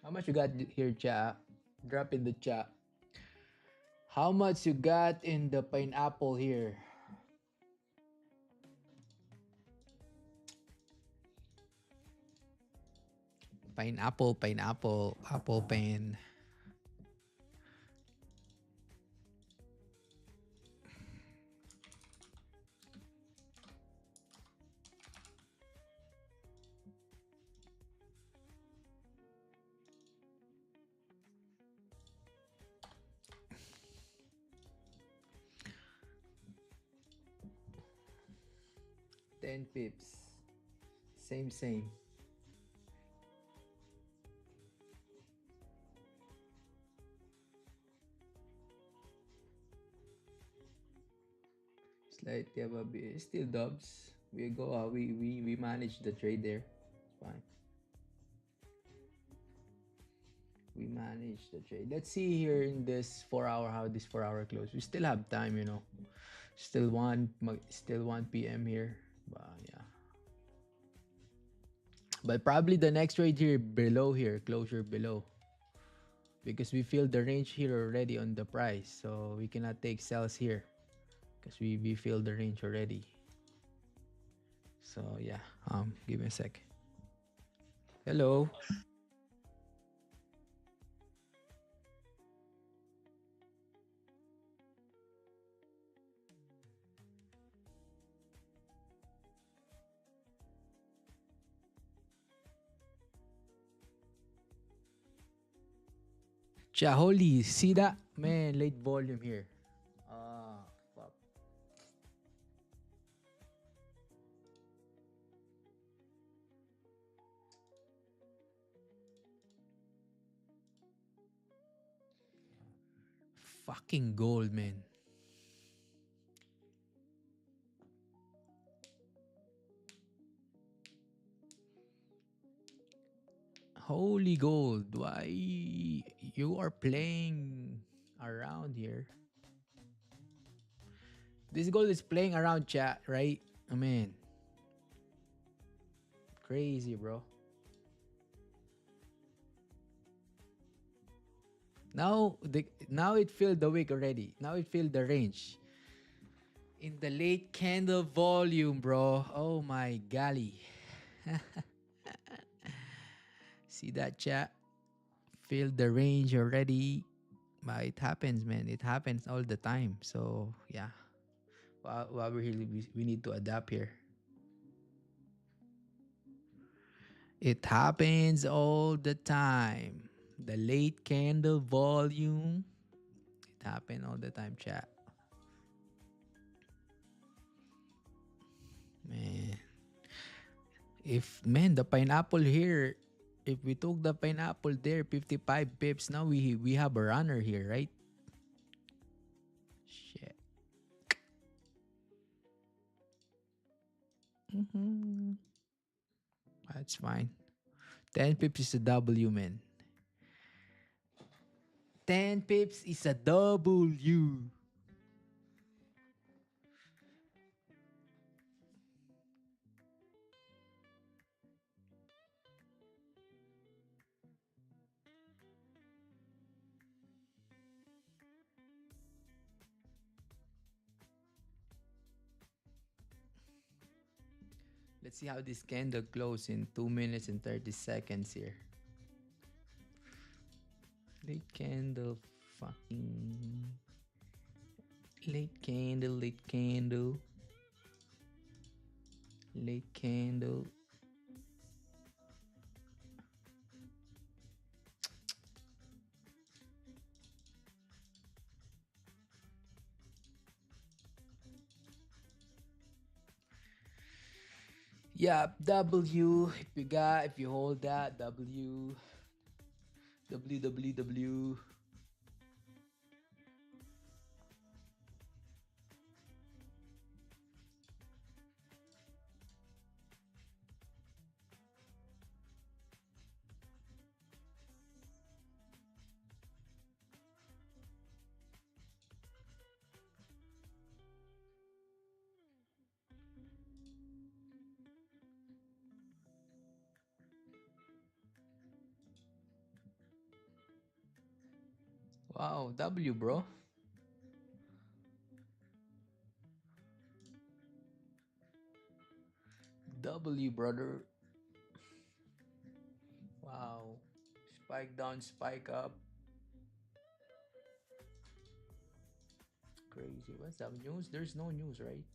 How much you got here, chat? Drop in the chat. How much you got in the pineapple here? Pineapple, apple pen. 10 pips. Same, same. Slightly above. Still dubs. We go. We manage the trade there. It's fine. We manage the trade. Let's see here in this 4 hour how this 4 hour close. We still have time, you know. Still 1 p.m. here. But yeah. But probably the next trade here below here, closure below. Because we feel the range here already on the price. So we cannot take sells here. Because we feel the range already. So yeah. Give me a sec. Hello. Holy, see that? Man, late volume here. Ah, fuck. Fucking gold, man. Holy gold. Why you are playing around here? This gold is playing around, chat, right? I mean, crazy, bro. Now it filled the wick already. Now it filled the range. In the late candle volume, bro. Oh my golly. See that, chat? Filled the range already. But it happens, man. It happens all the time. So yeah. While we're here, we need to adapt here. It happens all the time. The late candle volume. It happens all the time, chat. Man. The pineapple here, if we took the pineapple there, 55 pips, now we have a runner here, right? Shit. Mm-hmm. That's fine. 10 pips is a W, man. 10 pips is a W. Let's see how this candle close in 2 minutes and 30 seconds here. Late candle, fucking... Late candle, late candle. Late candle. Yeah, W. If you hold that, W. W, W, W. Wow, W, bro. W, brother. Wow. Spike down, spike up. Crazy. What's that news? There's no news, right?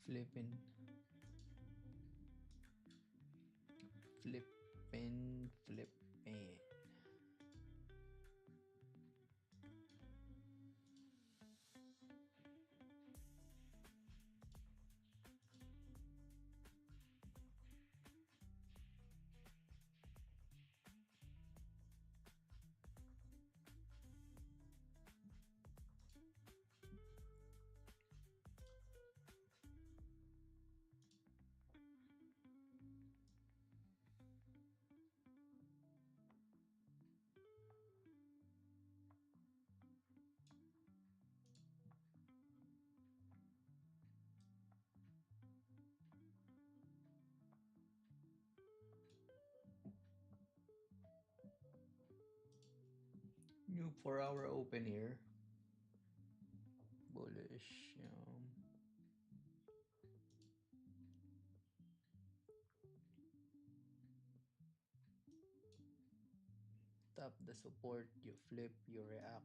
Flipping, flipping. New 4-hour open here. Bullish. Tap the support, you flip, you react.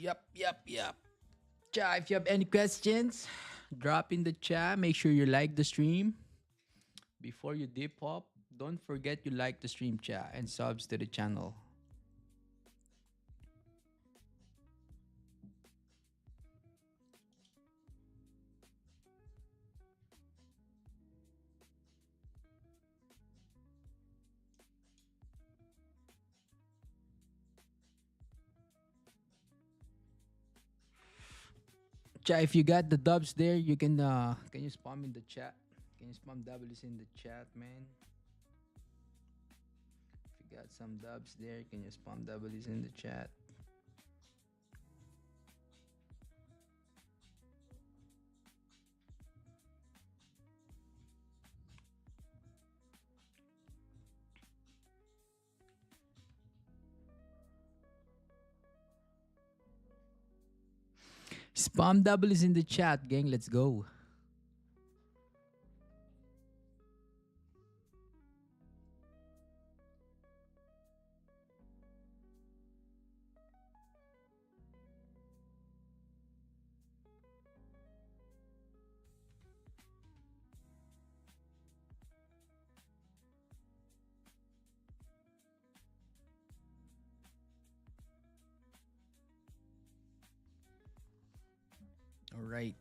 Yep. Chat, if you have any questions, drop in the chat. Make sure you like the stream. Before you dip up, don't forget you like the stream, chat, and subs to the channel. Chat, if you got the dubs there, you can you spam in the chat? Can you spam W's in the chat, man? If you got some dubs there, can you spam W's in the chat? Spam W's in the chat, gang. Let's go. All right.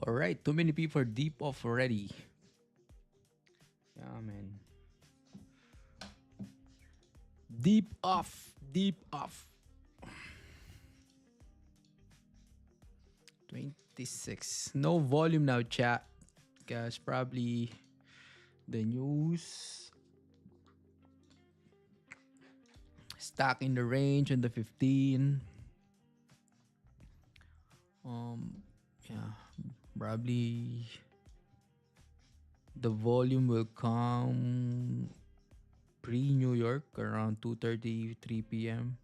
All right, too many people are deep off already. Yeah, man. Deep off. Deep off. 26. No volume now, chat. Guys, probably the news. Stock in the range in the 15. Yeah, probably the volume will come pre-New York around 2:30, 3 p.m.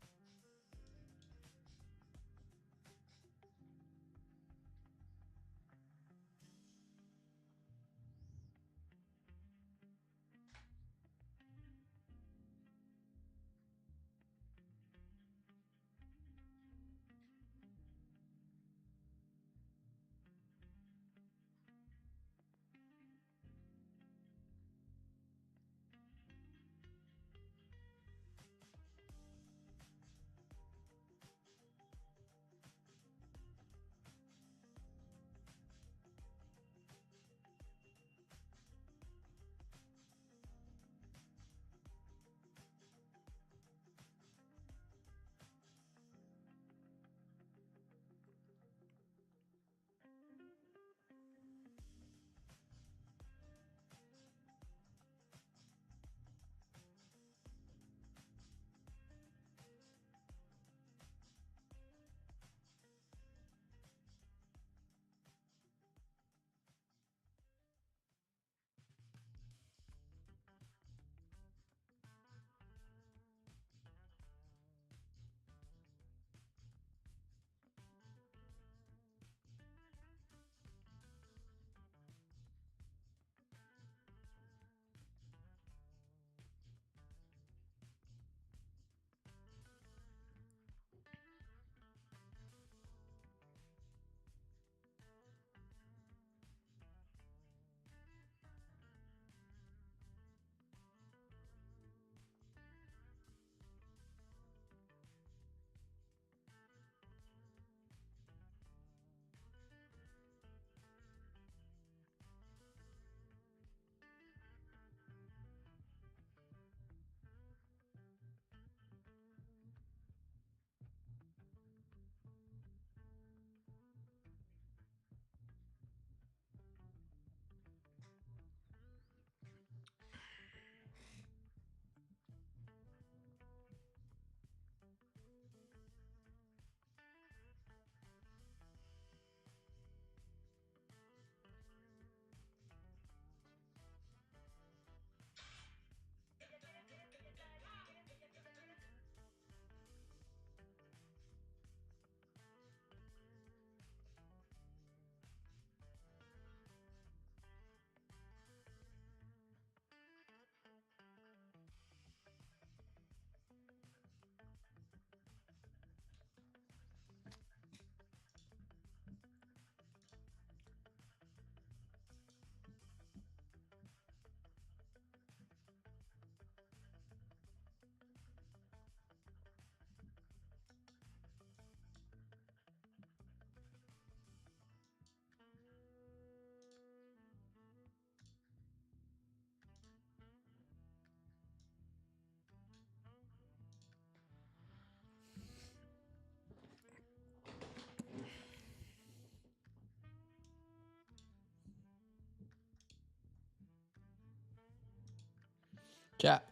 Chat.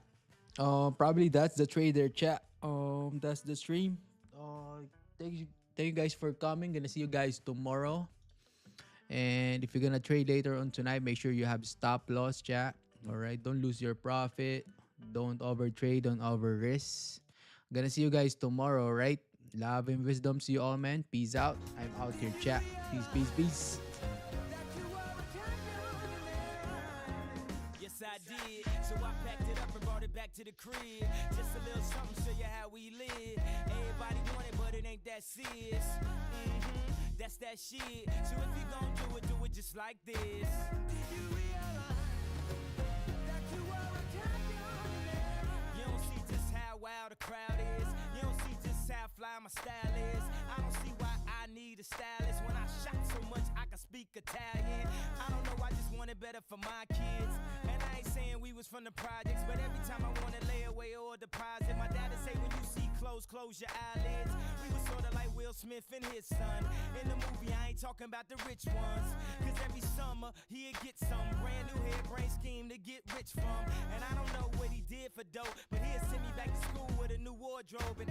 Probably that's the trader, chat. That's the stream. Thank you guys for coming. Gonna see you guys tomorrow. And if you're gonna trade later on tonight, make sure you have stop loss, chat. All right, don't lose your profit. Don't over trade. Don't over risk. Gonna see you guys tomorrow, right? Love and wisdom to you all, man. Peace out. I'm out here, chat. Peace, peace, peace. Yes, I did. So I packed it up and brought it back to the crib. Just a little something, show you how we live. Everybody doing it, but it ain't that serious. That's that shit. So if you gon' do it just like this. You realize that you are a champion. You don't see just how wild the crowd is. You don't see just how fly my style is. I don't see why I need a stylist when I shot so much I can speak Italian. for my kids. And I ain't saying we was from the projects, but every time I wanna lay away or deposit, my dad'd say when you see clothes, close your eyelids. We was sorta like Will Smith and his son. In the movie, I ain't talking about the rich ones, cause every summer he'd get some brand new hairbrain scheme to get rich from. And I don't know what he did for dope, but he'd send me back to school with a new wardrobe. And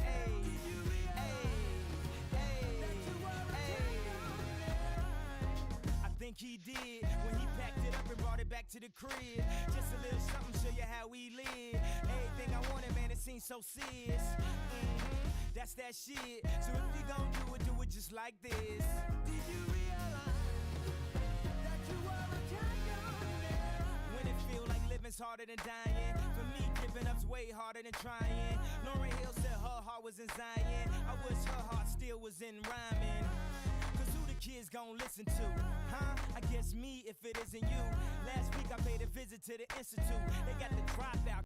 I think he did when he packed it up and brought it back to the crib. Just a little something, show you how we live. Everything I wanted, man, it seems so serious. That's that shit. So if you gon' do it just like this. Did you realize that you were a champion? When it feel like living's harder than dying, for me giving up's way harder than trying. Lauryn Hill said her heart was in Zion. I wish her heart still was in rhyming. Cause who the kids gon' listen to? Huh? I guess me if it isn't you. Last week I paid a visit to the institute. They got the dropout